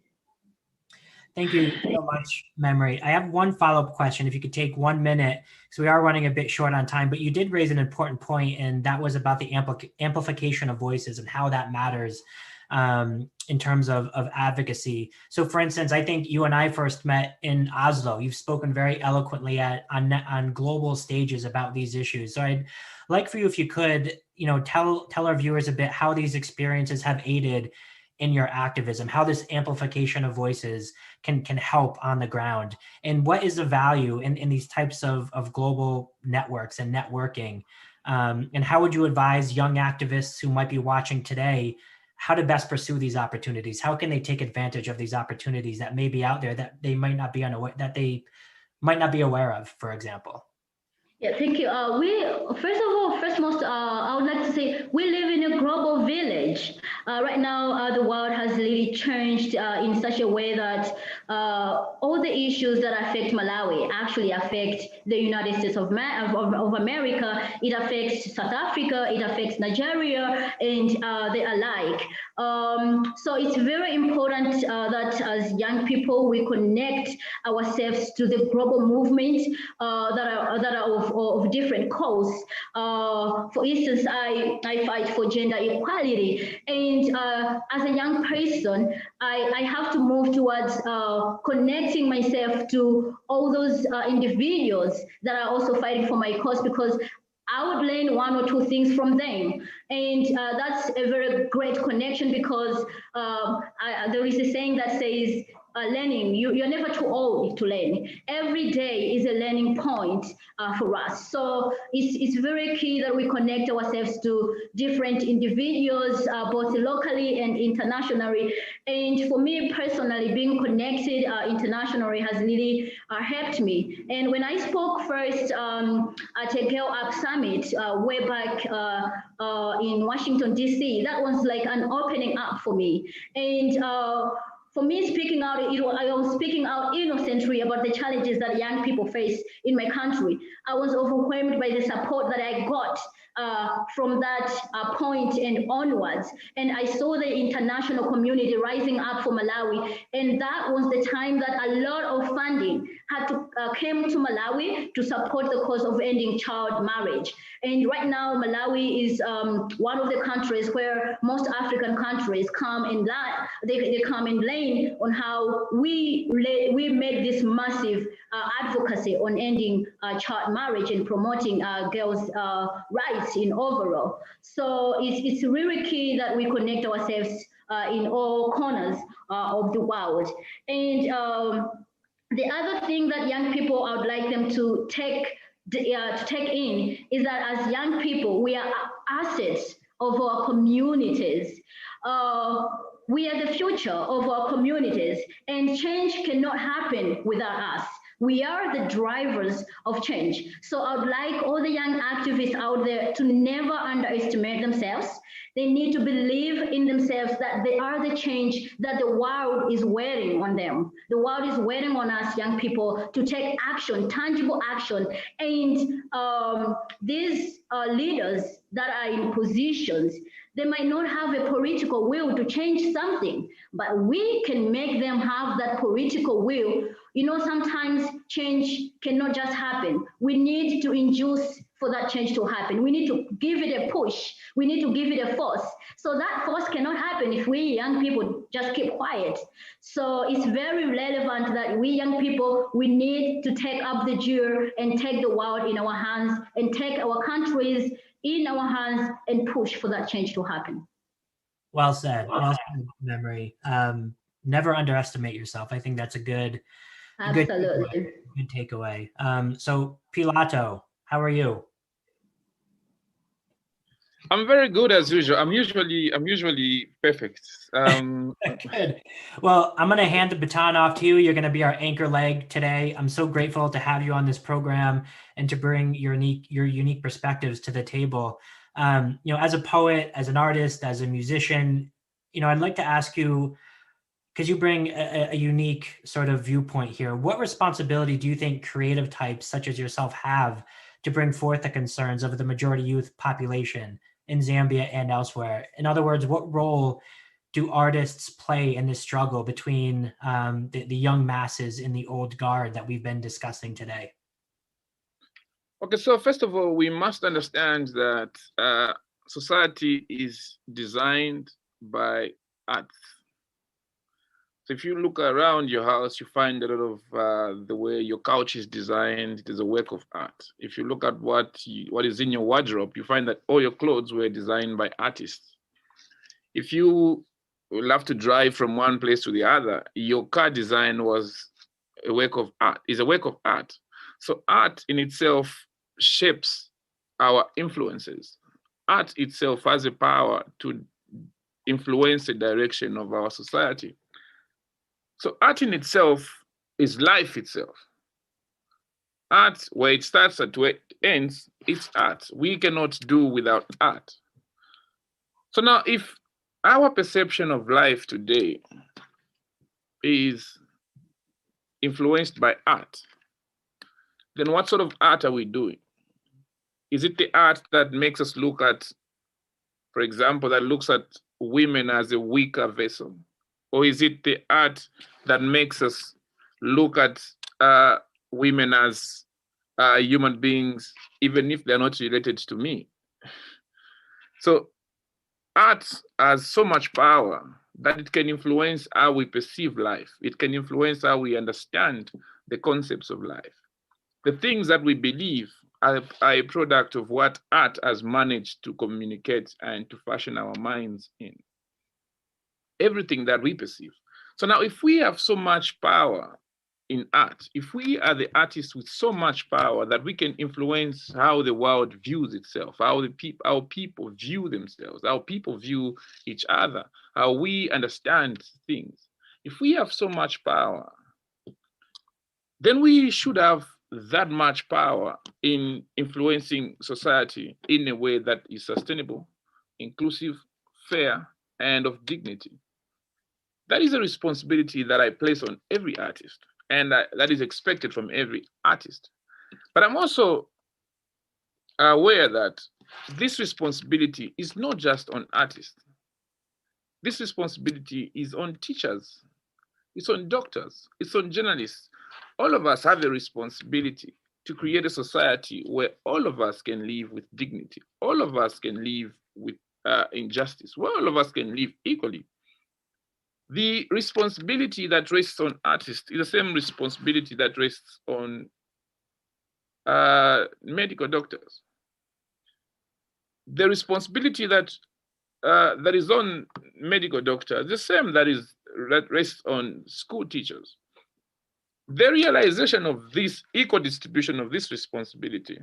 Thank you so much, Memory. I have one follow-up question, if you could take 1 minute, so we are running a bit short on time, but you did raise an important point, and that was about the amplification of voices and how that matters in terms of advocacy. So for instance, I think you and I first met in Oslo. You've spoken very eloquently on global stages about these issues. So I'd like for you, if you could, tell our viewers a bit how these experiences have aided in your activism, how this amplification of voices can help on the ground, and what is the value in these types of global networks and networking, and how would you advise young activists who might be watching today how to best pursue these opportunities? How can they take advantage of these opportunities that may be out there that they might not be aware of, for example? Yeah, thank you. I would like to say we live in a global village. Right now, the world has really changed in such a way that all the issues that affect Malawi actually affect the United States of America. It affects South Africa, it affects Nigeria, and the alike. So it's very important that as young people, we connect ourselves to the global movements that are of different causes. For instance, I fight for gender equality, and as a young person, I have to move towards connecting myself to all those individuals that are also fighting for my cause, because I would learn one or two things from them. And that's a very great connection, because there is a saying that says, learning, you're never too old to learn. Every day is a learning point for us. So it's very key that we connect ourselves to different individuals, both locally and internationally. And for me personally, being connected internationally has really helped me. And when I spoke first at a Girl Up Summit way back in Washington, D.C., that was like an opening up for me. And for me, speaking out, I was speaking out innocently about the challenges that young people face in my country. I was overwhelmed by the support that I got from that point and onwards. And I saw the international community rising up for Malawi. And that was the time that a lot of funding had to came to Malawi to support the cause of ending child marriage. And right now, Malawi is one of the countries where most African countries come and they come and lean on how we made this massive advocacy on ending child marriage and promoting girls' rights in overall. So it's really key that we connect ourselves in all corners of the world. And the other thing that young people, I would like them to take in is that as young people, we are assets of our communities. We are the future of our communities, and change cannot happen without us. We are the drivers of change. So I would like all the young activists out there to never underestimate themselves. They need to believe in themselves that they are the change that the world is waiting on them. The world is waiting on us, young people, to take action, tangible action. And these leaders that are in positions, they might not have a political will to change something, but we can make them have that political will. You know, sometimes change cannot just happen. We need to induce for that change to happen. We need to give it a push. We need to give it a force. So that force cannot happen if we young people just keep quiet. So it's very relevant that we young people, we need to take up the gear and take the world in our hands and take our countries in our hands and push for that change to happen. Well said. Well said, Memory. Never underestimate yourself. I think that's a good takeaway. So Pilato, how are you? I'm very good as usual. I'm usually perfect. Good. Well, I'm going to hand the baton off to you. You're going to be our anchor leg today. I'm so grateful to have you on this program and to bring your unique perspectives to the table. As a poet, as an artist, as a musician, I'd like to ask you, because you bring a unique sort of viewpoint here, what responsibility do you think creative types such as yourself have to bring forth the concerns of the majority youth population in Zambia and elsewhere? In other words, what role do artists play in this struggle between the young masses in the old guard that we've been discussing today? Okay, so first of all, we must understand that society is designed by art. So if you look around your house, you find a lot of the way your couch is designed, it is a work of art. If you look at what is in your wardrobe, you find that all your clothes were designed by artists. If you love to drive from one place to the other, your car design was a work of art, is a work of art. So art in itself shapes our influences. Art itself has a power to influence the direction of our society. So art in itself is life itself. Art, where it starts and where it ends, it's art. We cannot do without art. So now, if our perception of life today is influenced by art, then what sort of art are we doing? Is it the art that makes us look at, for example, that looks at women as a weaker vessel? Or is it the art that makes us look at women as human beings, even if they're not related to me? So art has so much power that it can influence how we perceive life. It can influence how we understand the concepts of life. The things that we believe are a product of what art has managed to communicate and to fashion our minds in. Everything that we perceive. So now, if we have so much power in art, if we are the artists with so much power that we can influence how the world views itself, how people view themselves, how people view each other, how we understand things, if we have so much power, then we should have that much power in influencing society in a way that is sustainable, inclusive, fair, and of dignity. That is a responsibility that I place on every artist, and that is expected from every artist. But I'm also aware that this responsibility is not just on artists. This responsibility is on teachers, it's on doctors, it's on journalists. All of us have a responsibility to create a society where all of us can live with dignity, all of us can live with injustice, where all of us can live equally. The responsibility that rests on artists is the same responsibility that rests on medical doctors. The responsibility that is on medical doctors, the same that rests on school teachers. The realization of this equal distribution of this responsibility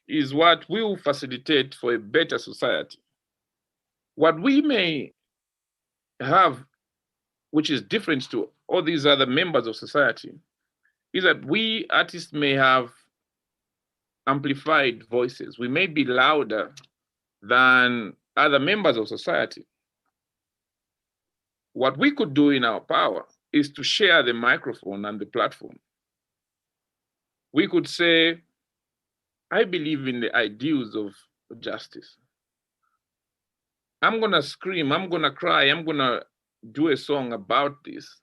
is what will facilitate for a better society. What we may have, which is different to all these other members of society, is that we artists may have amplified voices. We may be louder than other members of society. What we could do in our power is to share the microphone and the platform. We could say, I believe in the ideals of justice. I'm gonna scream, I'm gonna cry, I'm gonna do a song about this,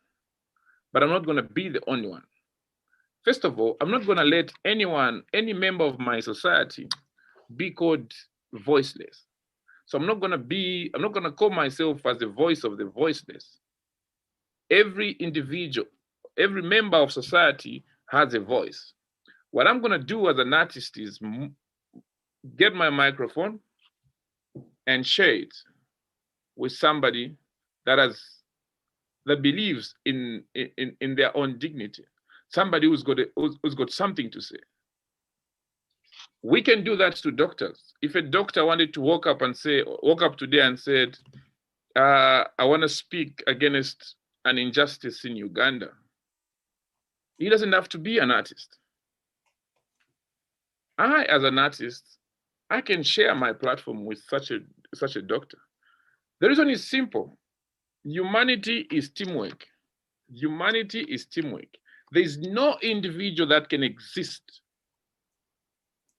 but I'm not gonna be the only one. First of all, I'm not gonna let anyone, any member of my society be called voiceless. So I'm not gonna call myself as the voice of the voiceless. Every individual, every member of society has a voice. What I'm gonna do as an artist is get my microphone and share it with somebody that believes in their own dignity, somebody who's got something to say. We can do that to doctors. If a doctor wanted to woke up today and said, I want to speak against an injustice in Uganda, he doesn't have to be an artist. I, as an artist, I can share my platform with such a doctor. The reason is simple. Humanity is teamwork. Humanity is teamwork. There is no individual that can exist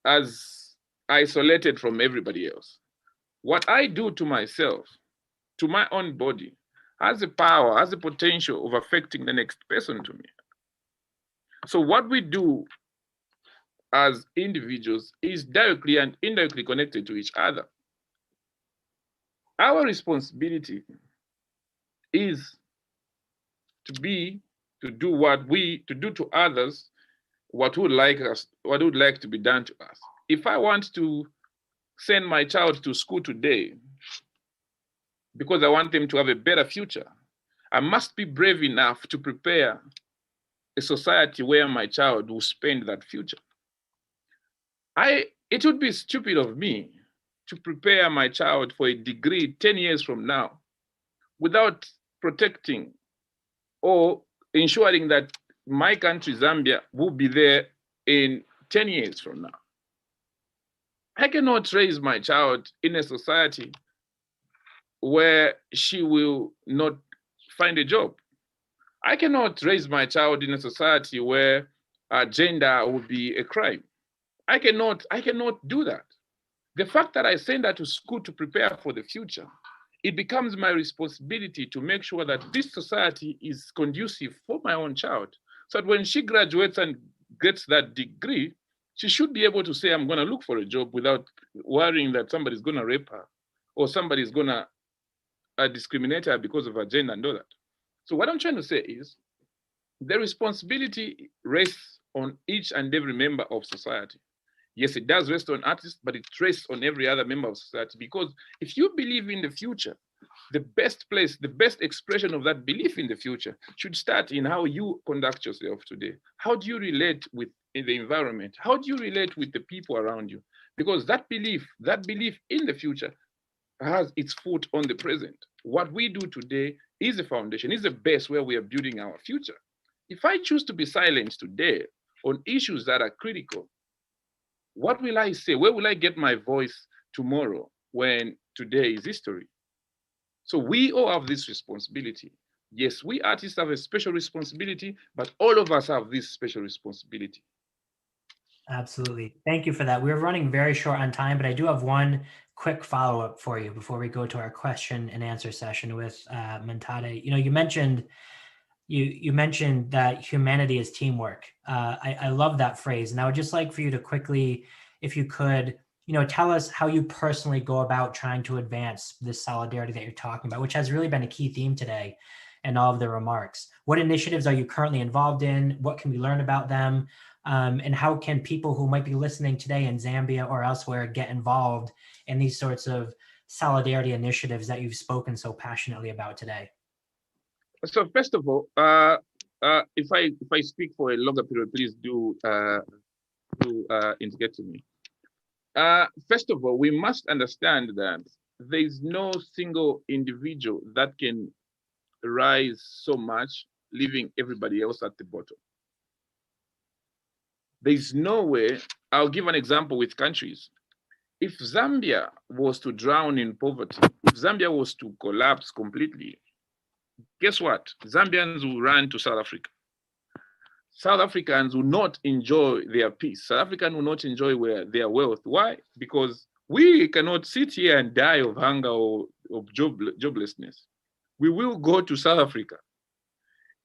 as isolated from everybody else. what I do to myself, to my own body, has the power, has the potential of affecting the next person to me. So what we do as individuals is directly and indirectly connected to each other. Our responsibility is to do to others what would like to be done to us. If I want to send my child to school today because I want them to have a better future, I must be brave enough to prepare a society where my child will spend that future. It would be stupid of me to prepare my child for a degree 10 years from now without protecting or ensuring that my country, Zambia, will be there in 10 years from now. I cannot raise my child in a society where she will not find a job. I cannot raise my child in a society where gender will be a crime. I cannot do that. The fact that I send her to school to prepare for the future, it becomes my responsibility to make sure that this society is conducive for my own child. So that when she graduates and gets that degree, she should be able to say, I'm going to look for a job without worrying that somebody's going to rape her or somebody's going to discriminate her because of her gender and all that. So what I'm trying to say is the responsibility rests on each and every member of society. Yes, it does rest on artists, but it rests on every other member of society, because if you believe in the future, the best place, the best expression of that belief in the future should start in how you conduct yourself today. How do you relate with the environment? How do you relate with the people around you? Because that belief in the future has its foot on the present. What we do today is the foundation, is the base where we are building our future. If I choose to be silent today on issues that are critical, what will I say? Where will I get my voice tomorrow when today is history? So we all have this responsibility. Yes, we artists have a special responsibility, but all of us have this special responsibility. Absolutely. Thank you for that. We're running very short on time, but I do have one quick follow-up for you before we go to our question and answer session with Mentade. You know, you mentioned that humanity is teamwork. I love that phrase. And I would just like for you to quickly, if you could, tell us how you personally go about trying to advance this solidarity that you're talking about, which has really been a key theme today in all of the remarks. What initiatives are you currently involved in? What can we learn about them? And how can people who might be listening today in Zambia or elsewhere get involved in these sorts of solidarity initiatives that you've spoken so passionately about today? So first of all, if I speak for a longer period, please do indicate to me. First of all, we must understand that there is no single individual that can rise so much, leaving everybody else at the bottom. There is no way. I'll give an example with countries. If Zambia was to drown in poverty, if Zambia was to collapse completely, guess what? Zambians will run to South Africa. South Africans will not enjoy their peace. South Africans will not enjoy their wealth. Why? Because we cannot sit here and die of hunger or of joblessness. We will go to South Africa.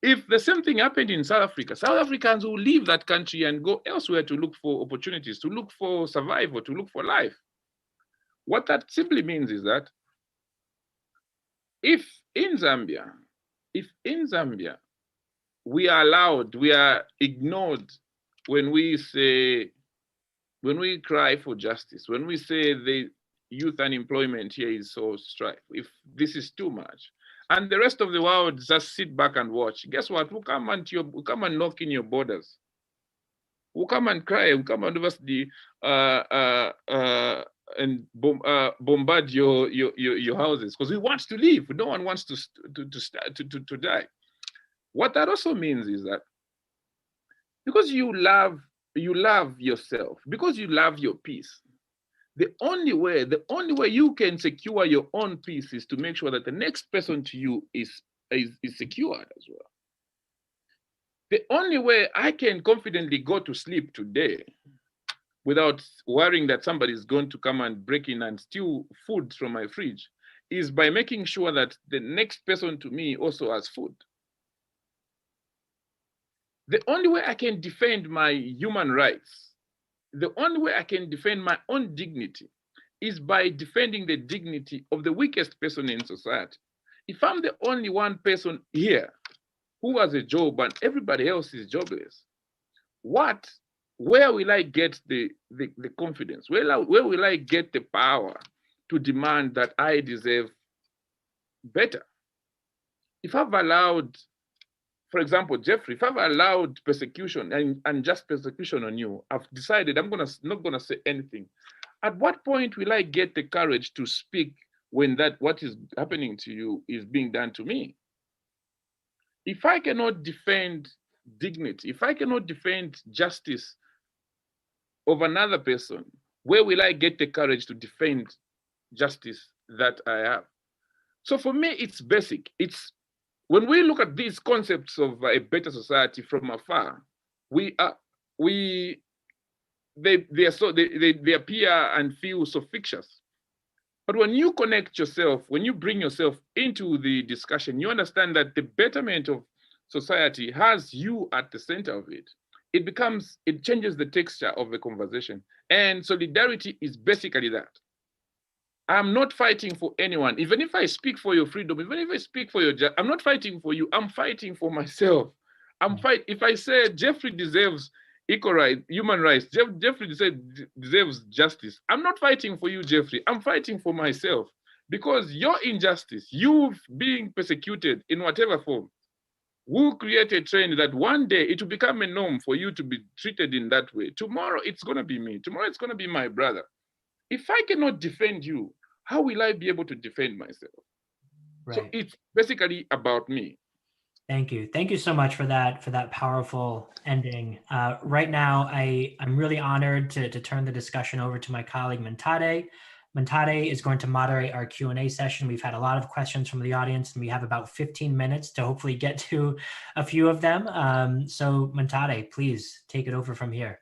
If the same thing happened in South Africa, South Africans will leave that country and go elsewhere to look for opportunities, to look for survival, to look for life. What that simply means is that if in Zambia, we are ignored when we cry for justice, when we say the youth unemployment here is so strife, if this is too much, and the rest of the world just sit back and watch, guess what? We'll come and knock in your borders. We'll come and cry. We'll come and and bombard your houses because we want to live. No one wants to die. What that also means is that because you love yourself, because you love your peace, the only way you can secure your own peace is to make sure that the next person to you is secured as well. The only way I can confidently go to sleep today without worrying that somebody is going to come and break in and steal food from my fridge is by making sure that the next person to me also has food. The only way I can defend my human rights, the only way I can defend my own dignity is by defending the dignity of the weakest person in society. If I'm the only one person here who has a job and everybody else is jobless, where will I get the confidence? Where will I get the power to demand that I deserve better? If I've allowed, for example, Jeffrey, if I've allowed persecution and unjust persecution on you, I've decided I'm not gonna say anything. At what point will I get the courage to speak when what is happening to you is being done to me? If I cannot defend dignity, if I cannot defend justice of another person, where will I get the courage to defend justice that I have? So for me, it's basic. When we look at these concepts of a better society from afar, they appear and feel so fictitious. But when you connect yourself, when you bring yourself into the discussion, you understand that the betterment of society has you at the center of it. It changes the texture of the conversation. And solidarity is basically that. I'm not fighting for anyone. Even if I speak for your freedom, even if I speak for your I'm not fighting for you. I'm fighting for myself. If I say Jeffrey deserves equal rights, human rights, Jeffrey deserves justice, I'm not fighting for you, Jeffrey. I'm fighting for myself. Because your injustice, you being persecuted in whatever form, will create a trend that one day it will become a norm for you to be treated in that way. Tomorrow it's going to be me. Tomorrow it's going to be my brother. If I cannot defend you, how will I be able to defend myself? Right. So it's basically about me. Thank you. Thank you so much for that powerful ending. Right now, I'm really honored to turn the discussion over to my colleague, Mentade. Mentade is going to moderate our Q&A session. We've had a lot of questions from the audience, and we have about 15 minutes to hopefully get to a few of them. So Mentade, please take it over from here.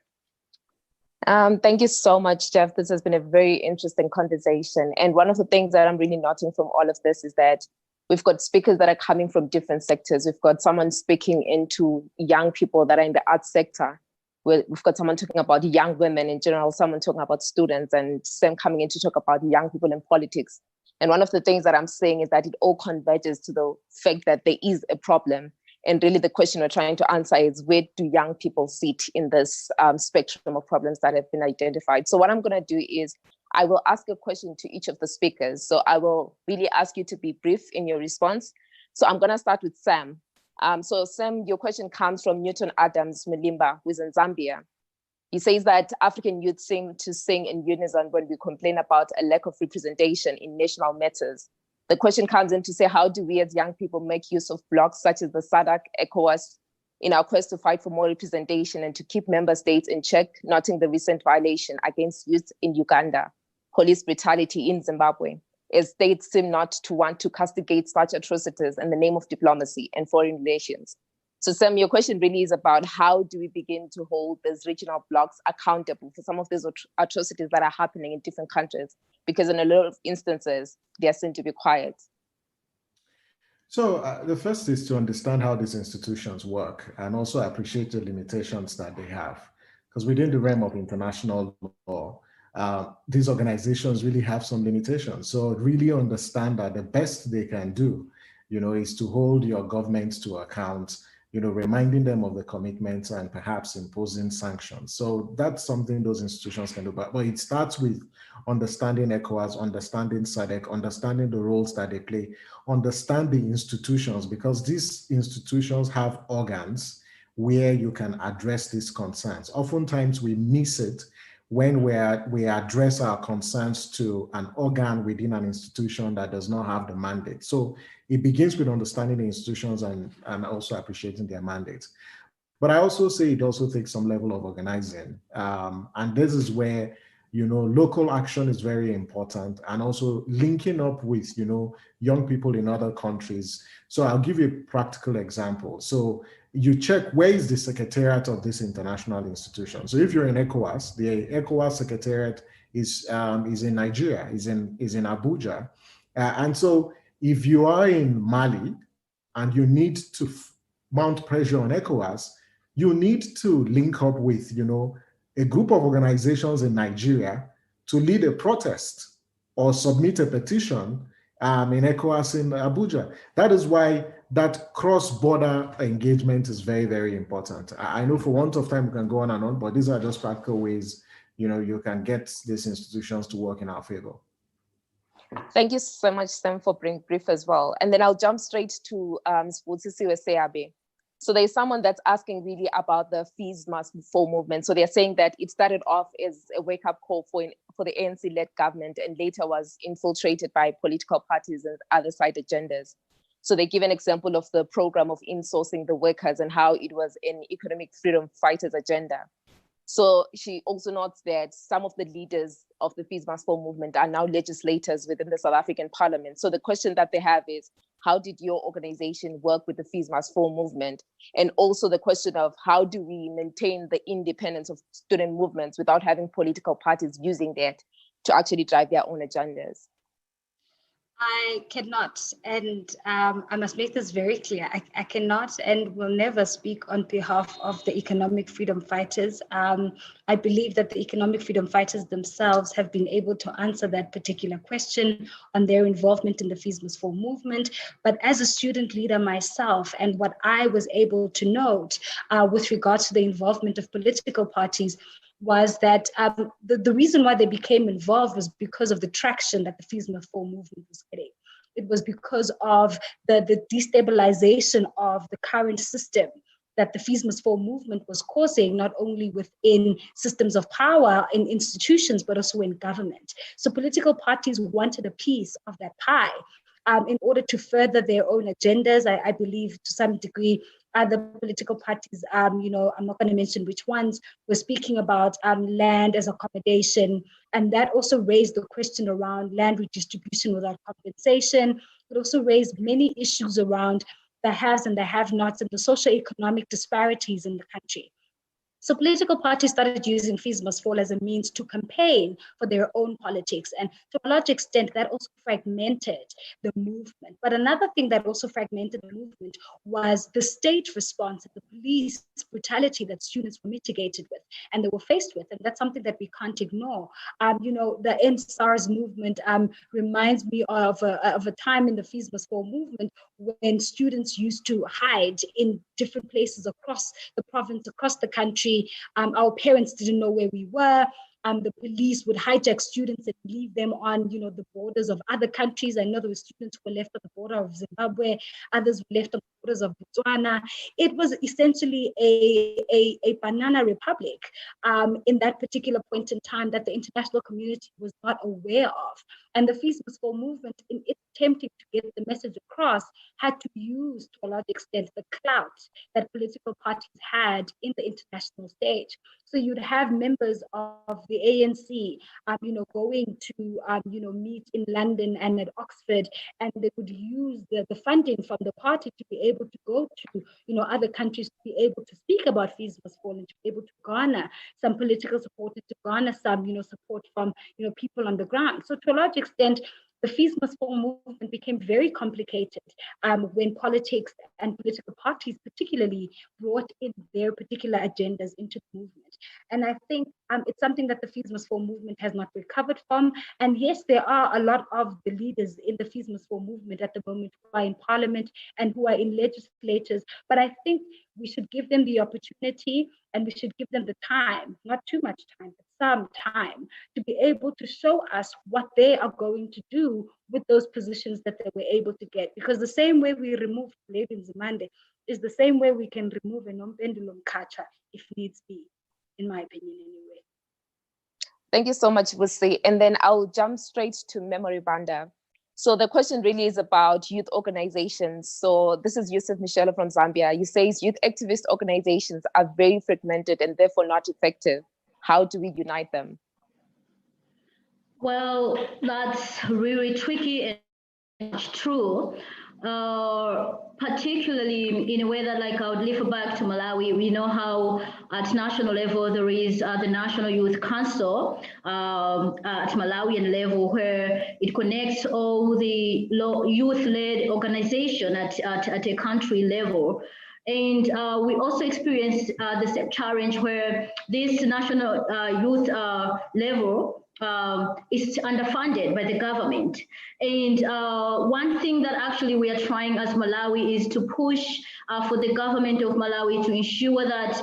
Thank you so much, Jeff. This has been a very interesting conversation. And one of the things that I'm really noting from all of this is that we've got speakers that are coming from different sectors. We've got someone speaking into young people that are in the arts sector. We've got someone talking about young women in general, someone talking about students, and Sam coming in to talk about young people in politics. And one of the things that I'm saying is that it all converges to the fact that there is a problem. And really the question we're trying to answer is, where do young people sit in this spectrum of problems that have been identified? So what I'm going to do is I will ask a question to each of the speakers. So I will really ask you to be brief in your response. So I'm going to start with Sam. So Sam, your question comes from Newton Adams Mulimba, who's in Zambia. He says that African youth seem to sing in unison when we complain about a lack of representation in national matters. The question comes in to say, how do we as young people make use of blocs such as the SADC, ECOWAS, in our quest to fight for more representation and to keep member states in check, noting the recent violation against youth in Uganda, police brutality in Zimbabwe, as states seem not to want to castigate such atrocities in the name of diplomacy and foreign relations. So Sam, your question really is about how do we begin to hold these regional blocs accountable for some of these atrocities that are happening in different countries, because in a lot of instances, they are seen to be quiet. So the first is to understand how these institutions work and also appreciate the limitations that they have. Because within the realm of international law, these organizations really have some limitations. So really understand that the best they can do, is to hold your governments to account, reminding them of the commitments and perhaps imposing sanctions. So that's something those institutions can do. But it starts with understanding ECOWAS, understanding SADC, understanding the roles that they play, understand the institutions, because these institutions have organs where you can address these concerns. Oftentimes we miss it when we address our concerns to an organ within an institution that does not have the mandate. So it begins with understanding the institutions and also appreciating their mandates. But I also say it also takes some level of organizing. And this is where local action is very important, and also linking up with, young people in other countries. So I'll give you a practical example. So you check, where is the secretariat of this international institution? So if you're in ECOWAS, the ECOWAS secretariat is in Nigeria, is in Abuja. And so if you are in Mali and you need to mount pressure on ECOWAS, you need to link up with, a group of organizations in Nigeria to lead a protest or submit a petition in ECOWAS in Abuja. That is why that cross-border engagement is very, very important. I know for want of time we can go on and on, but these are just practical ways, you can get these institutions to work in our favor. Thank you so much, Sam, for being brief as well. And then I'll jump straight to Sputsisi Seabe. So there's someone that's asking really about the Fees Must Fall movement. So they're saying that it started off as a wake-up call for the ANC-led government, and later was infiltrated by political parties and other side agendas. So they give an example of the program of insourcing the workers and how it was an economic freedom fighters agenda. So she also notes that some of the leaders of the Fees Must Fall movement are now legislators within the South African Parliament. So the question that they have is, how did your organization work with the Fees Must Fall movement? And also the question of, how do we maintain the independence of student movements without having political parties using that to actually drive their own agendas? I cannot, and I must make this very clear. I cannot and will never speak on behalf of the economic freedom fighters. I believe that the economic freedom fighters themselves have been able to answer that particular question on their involvement in the Fees Must Fall movement. But as a student leader myself, and what I was able to note with regards to the involvement of political parties, was that the reason why they became involved was because of the traction that the Fees Must Fall movement was getting. It was because of the destabilization of the current system that the Fees Must Fall movement was causing, not only within systems of power in institutions, but also in government. So political parties wanted a piece of that pie in order to further their own agendas. I believe to some degree, other political parties, I'm not going to mention which ones, were speaking about land as accommodation. And that also raised the question around land redistribution without compensation. It also raised many issues around the haves and the have-nots and the socioeconomic disparities in the country. So political parties started using Fees Must Fall as a means to campaign for their own politics. And to a large extent, that also fragmented the movement. But another thing that also fragmented the movement was the state response, the police brutality that students were mitigated with and they were faced with. And that's something that we can't ignore. The End SARS movement reminds me of a time in the Fees Must Fall movement when students used to hide in different places across the province, across the country. Our parents didn't know where we were. The police would hijack students and leave them on, the borders of other countries. I know there were students who were left at the border of Zimbabwe, others were left on the borders of Botswana. It was essentially a banana republic in that particular point in time that the international community was not aware of. And the Fees Must Fall movement, in its attempting to get the message across, had to use, to a large extent, the clout that political parties had in the international stage. So you'd have members of the ANC, going to, meet in London and at Oxford, and they would use the funding from the party to be able to go to, other countries to be able to speak about Fees Must Fall and to be able to garner some political support and to garner some, support from, people on the ground. So to a large extent, the Fees Must Fall movement became very complicated when politics and political parties particularly brought in their particular agendas into the movement. And I think it's something that the Fees Must Fall movement has not recovered from. And yes, there are a lot of the leaders in the Fees Must Fall movement at the moment who are in parliament and who are in legislatures. But I think we should give them the opportunity and we should give them the time, not too much time, but some time, to be able to show us what they are going to do with those positions that they were able to get. Because the same way we removed Lady Nzimande is the same way we can remove a non-pendulum Kacha if needs be, in my opinion anyway. Thank you so much, Vusi. And then I'll jump straight to Memory Banda. So the question really is about youth organizations. So this is Yusuf Michelle from Zambia. He says youth activist organizations are very fragmented and therefore not effective. How do we unite them? Well, that's really tricky and true. Particularly in a way that, like, I would refer back to Malawi. We know how at national level there is the National Youth Council at Malawian level, where it connects all the youth-led organization at a country level. And we also experienced the same challenge where this national youth level is underfunded by the government. And one thing that actually we are trying as Malawi is to push for the government of Malawi to ensure that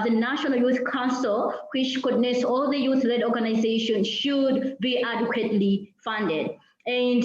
the National Youth Council, which coordinates all the youth-led organizations, should be adequately funded. And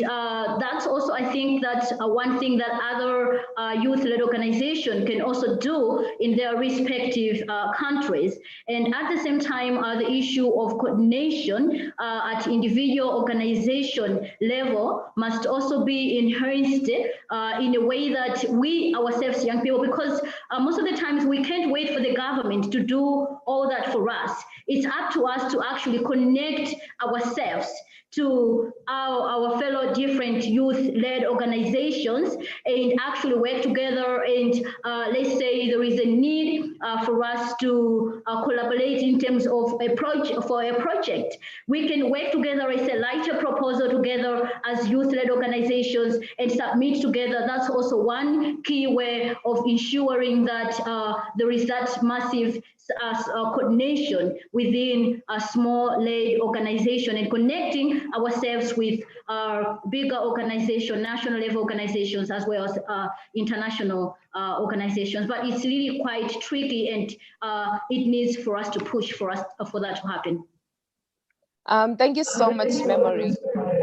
that's also, I think, that's one thing that other youth-led organizations can also do in their respective countries. And at the same time, the issue of coordination at individual organization level must also be enhanced in a way that we ourselves, young people, because most of the times we can't wait for the government to do all that for us. It's up to us to actually connect ourselves to our fellow different youth-led organizations and actually work together. And let's say there is a need for us to collaborate in terms of a project. We can work together as a lighter proposal together as youth-led organizations and submit together. That's also one key way of ensuring that there is that massive coordination within a small-led organization and connecting ourselves with bigger organizations, national level organizations, as well as international organizations. But it's really quite tricky, and it needs for us to push for that to happen. Thank you so much, Memory.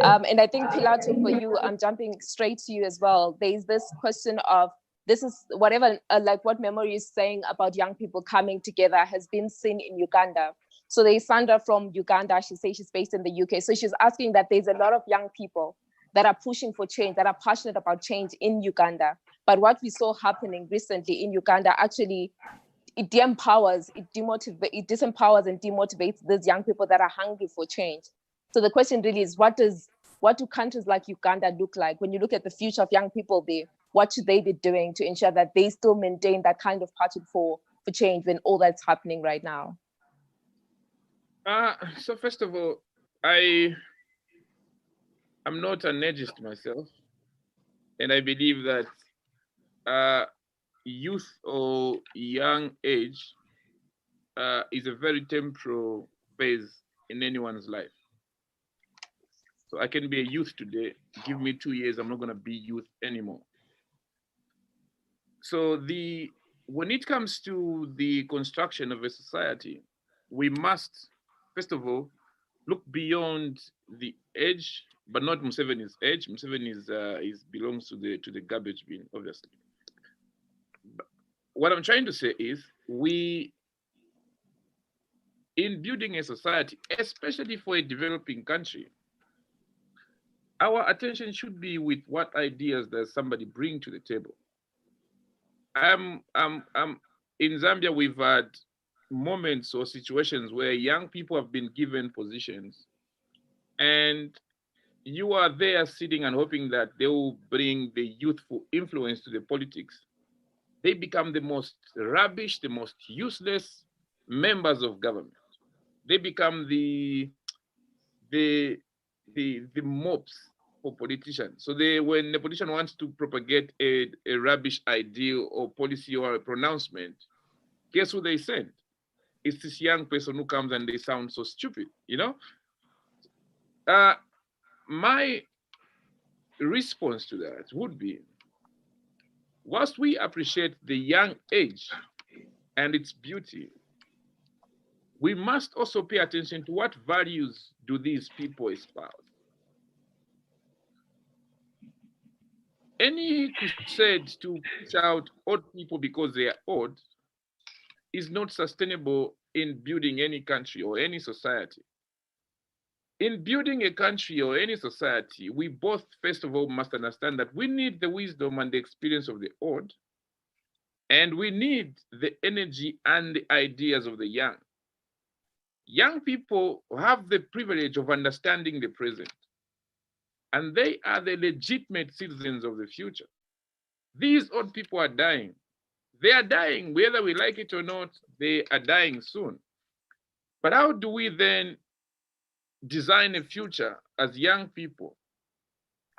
And I think, Pilato, for you, I'm jumping straight to you as well. There's this question of, this is whatever, like what Memory is saying about young people coming together has been seen in Uganda. So there's Sandra from Uganda. She says she's based in the UK. So she's asking that there's a lot of young people that are pushing for change, that are passionate about change in Uganda. But what we saw happening recently in Uganda, actually, it de-empowers, it disempowers and demotivates these young people that are hungry for change. So the question really is, what do countries like Uganda look like? When you look at the future of young people there, what should they be doing to ensure that they still maintain that kind of passion for change when all that's happening right now? So first of all, I'm not an ageist myself, and I believe that youth or young age is a very temporal phase in anyone's life. So I can be a youth today, give me 2 years, I'm not gonna be youth anymore. So when it comes to the construction of a society, we must, first of all, look beyond the age, but not Museveni's age. Museveni belongs to the garbage bin, obviously. But what I'm trying to say is, in building a society, especially for a developing country, our attention should be with what ideas does somebody bring to the table. In Zambia, we've had moments or situations where young people have been given positions, and you are there sitting and hoping that they will bring the youthful influence to the politics. They become the most rubbish, the most useless members of government. They become the mobs for politicians. So when the politician wants to propagate a rubbish ideal or policy or a pronouncement, guess who they send? It's this young person who comes and they sound so stupid, you know? My response to that would be, whilst we appreciate the young age and its beauty, we must also pay attention to what values do these people espouse. Any crusade to push out old people because they are old is not sustainable in building any country or any society. In building a country or any society, we both, first of all, must understand that we need the wisdom and the experience of the old, and we need the energy and the ideas of the young. young people have the privilege of understanding the present, and they are the legitimate citizens of the future. These old people are dying. They are dying, whether we like it or not, they are dying soon. But how do we then design a future as young people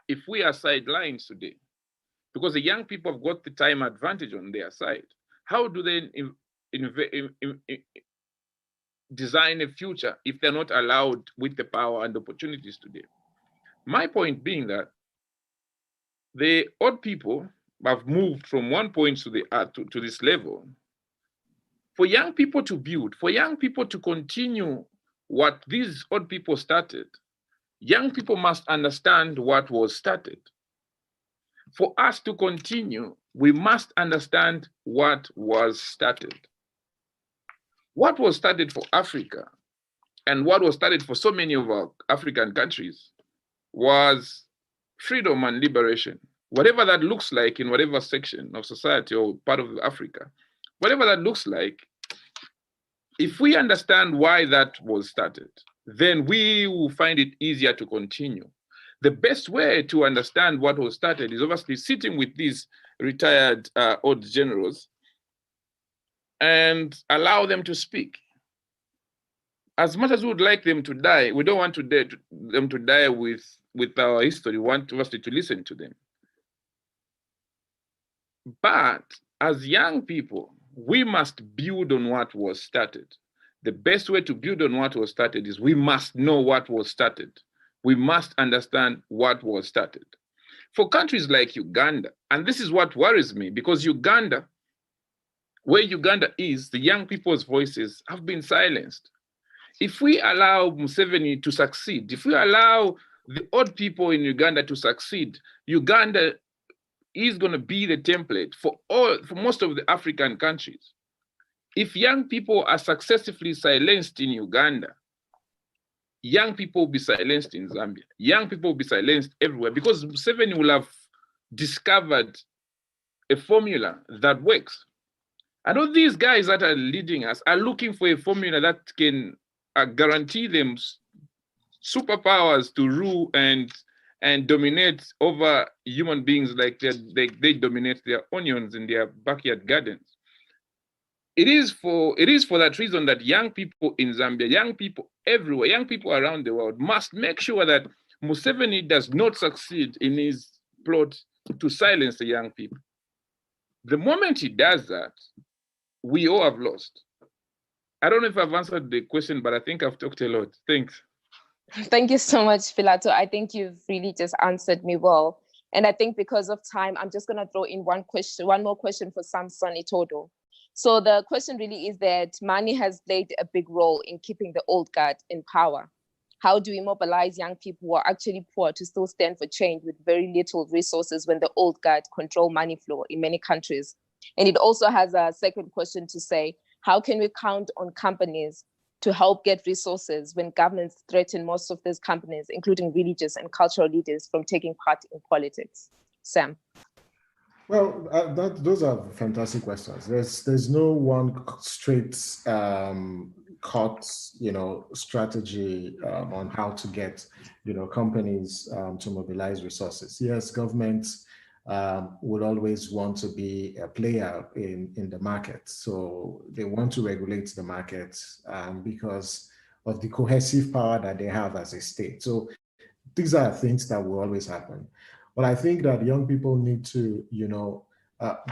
if we are sidelined today? Because the young people have got the time advantage on their side. How do they design a future if they're not allowed with the power and opportunities today? My point being that the old people have moved from one point to this level. For young people to build, for young people to continue what these old people started, young people must understand what was started. For us to continue, we must understand what was started. What was started for Africa and what was started for so many of our African countries was freedom and liberation. Whatever that looks like in whatever section of society or part of Africa, whatever that looks like, if we understand why that was started, then we will find it easier to continue. The best way to understand what was started is obviously sitting with these retired old generals and allow them to speak. As much as we would like them to die, we don't want them to die with our history. We want obviously to listen to them. But as young people, we must build on what was started. The best way to build on what was started is we must know what was started. We must understand what was started. For countries like Uganda, and this is what worries me, because Uganda, where Uganda is, the young people's voices have been silenced. If we allow Museveni to succeed, if we allow the old people in Uganda to succeed, Uganda is going to be the template for most of the African countries. If young people are successfully silenced in Uganda, young people will be silenced in Zambia. Young people will be silenced everywhere because Museveni will have discovered a formula that works. And all these guys that are leading us are looking for a formula that can guarantee them superpowers to rule and dominate over human beings like they dominate their onions in their backyard gardens. It is for that reason that young people in Zambia, young people everywhere, young people around the world must make sure that Museveni does not succeed in his plot to silence the young people. The moment he does that, we all have lost. I don't know if I've answered the question, but I think I've talked a lot. Thanks. Thank you so much, Philato. I think you've really just answered me well. And I think because of time, I'm just going to throw in one more question for Samson Itodo. So the question really is that money has played a big role in keeping the old guard in power. How do we mobilize young people who are actually poor to still stand for change with very little resources when the old guard control money flow in many countries? And it also has a second question to say, how can we count on companies to help get resources when governments threaten most of these companies, including religious and cultural leaders, from taking part in politics? Sam. Well, those are fantastic questions. There's no one straight cut, strategy on how to get, companies to mobilize resources. Yes, governments would always want to be a player in the market. So they want to regulate the market because of the cohesive power that they have as a state. So these are things that will always happen. But I think that young people need to,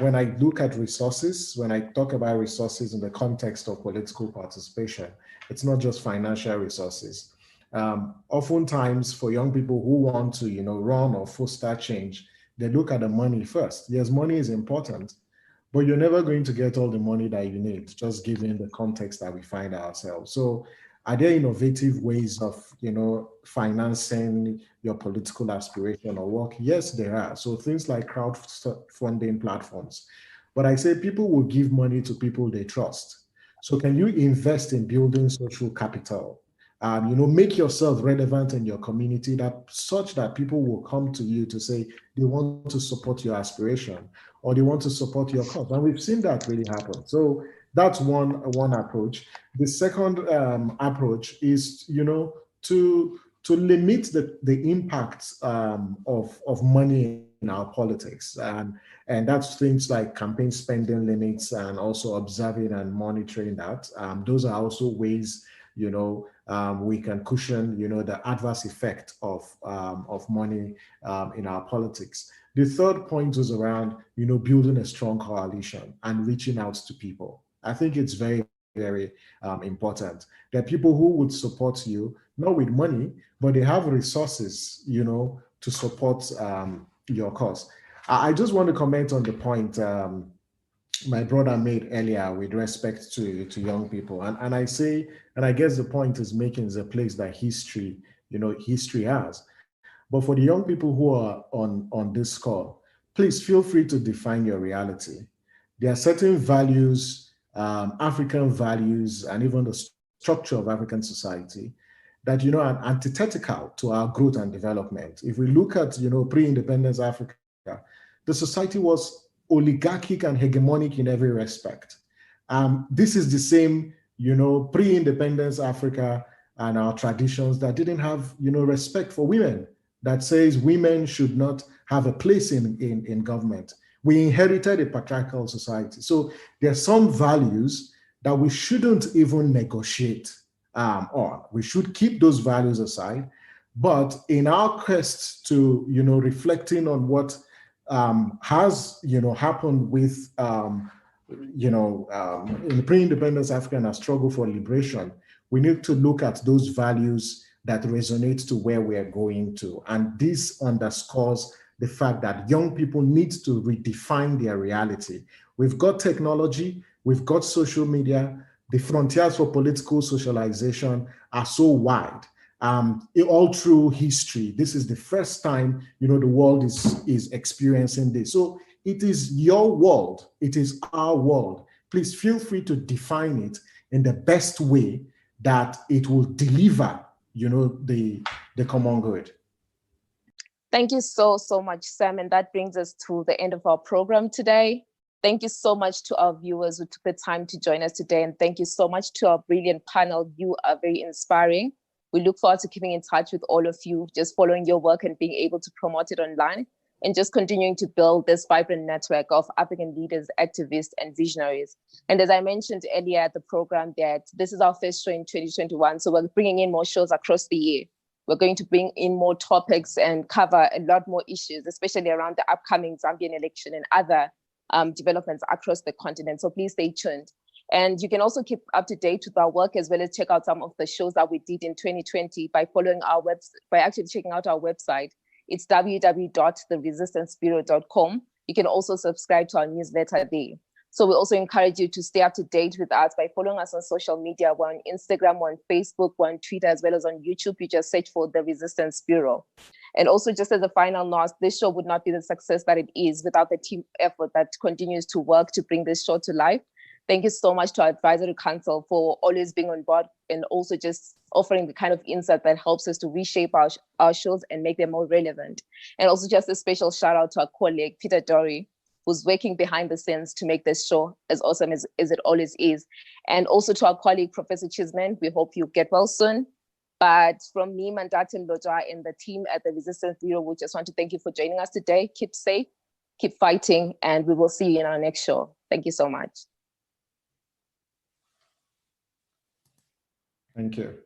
when I look at resources, when I talk about resources in the context of political participation, it's not just financial resources. Oftentimes for young people who want to, run or foster change, they look at the money first. Yes, money is important, but you're never going to get all the money that you need, just given the context that we find ourselves. So are there innovative ways of, financing your political aspiration or work? Yes, there are. So things like crowdfunding platforms. But I say people will give money to people they trust. So can you invest in building social capital? Make yourself relevant in your community such that people will come to you to say they want to support your aspiration or they want to support your cause. And we've seen that really happen. So that's one approach. The second approach is, to limit the impact of money in our politics, and that's things like campaign spending limits, and also observing and monitoring that. Those are also ways, we can cushion, the adverse effect of money in our politics. The third point is around, building a strong coalition and reaching out to people. I think it's very, very important. There are people who would support you, not with money, but they have resources, to support your cause. I just want to comment on the point my brother made earlier with respect to young people. And I say, and I guess the point is making is a place that history has. But for the young people who are on this call, please feel free to define your reality. There are certain values, African values, and even the structure of African society that, are antithetical to our growth and development. If we look at, pre-independence Africa, the society was oligarchic and hegemonic in every respect. This is the same, pre-independence Africa and our traditions that didn't have, respect for women, that says women should not have a place in government. We inherited a patriarchal society. So there are some values that we shouldn't even negotiate on. We should keep those values aside. But in our quest to, reflecting on what has, happened with, in the pre-independence Africa and our struggle for liberation, we need to look at those values that resonate to where we are going to. And this underscores the fact that young people need to redefine their reality. We've got technology, we've got social media, the frontiers for political socialization are so wide. All through history, this is the first time, the world is experiencing this. So it is your world, it is our world. Please feel free to define it in the best way that it will deliver, the common good. Thank you so much, Sam. And that brings us to the end of our program today. Thank you so much to our viewers who took the time to join us today. And thank you so much to our brilliant panel. You are very inspiring. We look forward to keeping in touch with all of you, just following your work and being able to promote it online, and just continuing to build this vibrant network of African leaders, activists, and visionaries. And as I mentioned earlier at the program, that this is our first show in 2021, so we're bringing in more shows across the year. We're going to bring in more topics and cover a lot more issues, especially around the upcoming Zambian election and other developments across the continent. So please stay tuned. And you can also keep up to date with our work, as well as check out some of the shows that we did in 2020 by following our website, by actually checking out our website. It's www.theresistancebureau.com. You can also subscribe to our newsletter there. So we also encourage you to stay up to date with us by following us on social media. We're on Instagram, we're on Facebook, we're on Twitter, as well as on YouTube. You just search for The Resistance Bureau. And also, just as a final note, this show would not be the success that it is without the team effort that continues to work to bring this show to life. Thank you so much to our advisory council for always being on board, and also just offering the kind of insight that helps us to reshape our shows and make them more relevant. And also just a special shout out to our colleague, Peter Dory, who's working behind the scenes to make this show as awesome as it always is. And also to our colleague, Professor Chisman, we hope you get well soon. But from me, Mandate Loja, and the team at the Resistance Bureau, we just want to thank you for joining us today. Keep safe, keep fighting, and we will see you in our next show. Thank you so much. Thank you.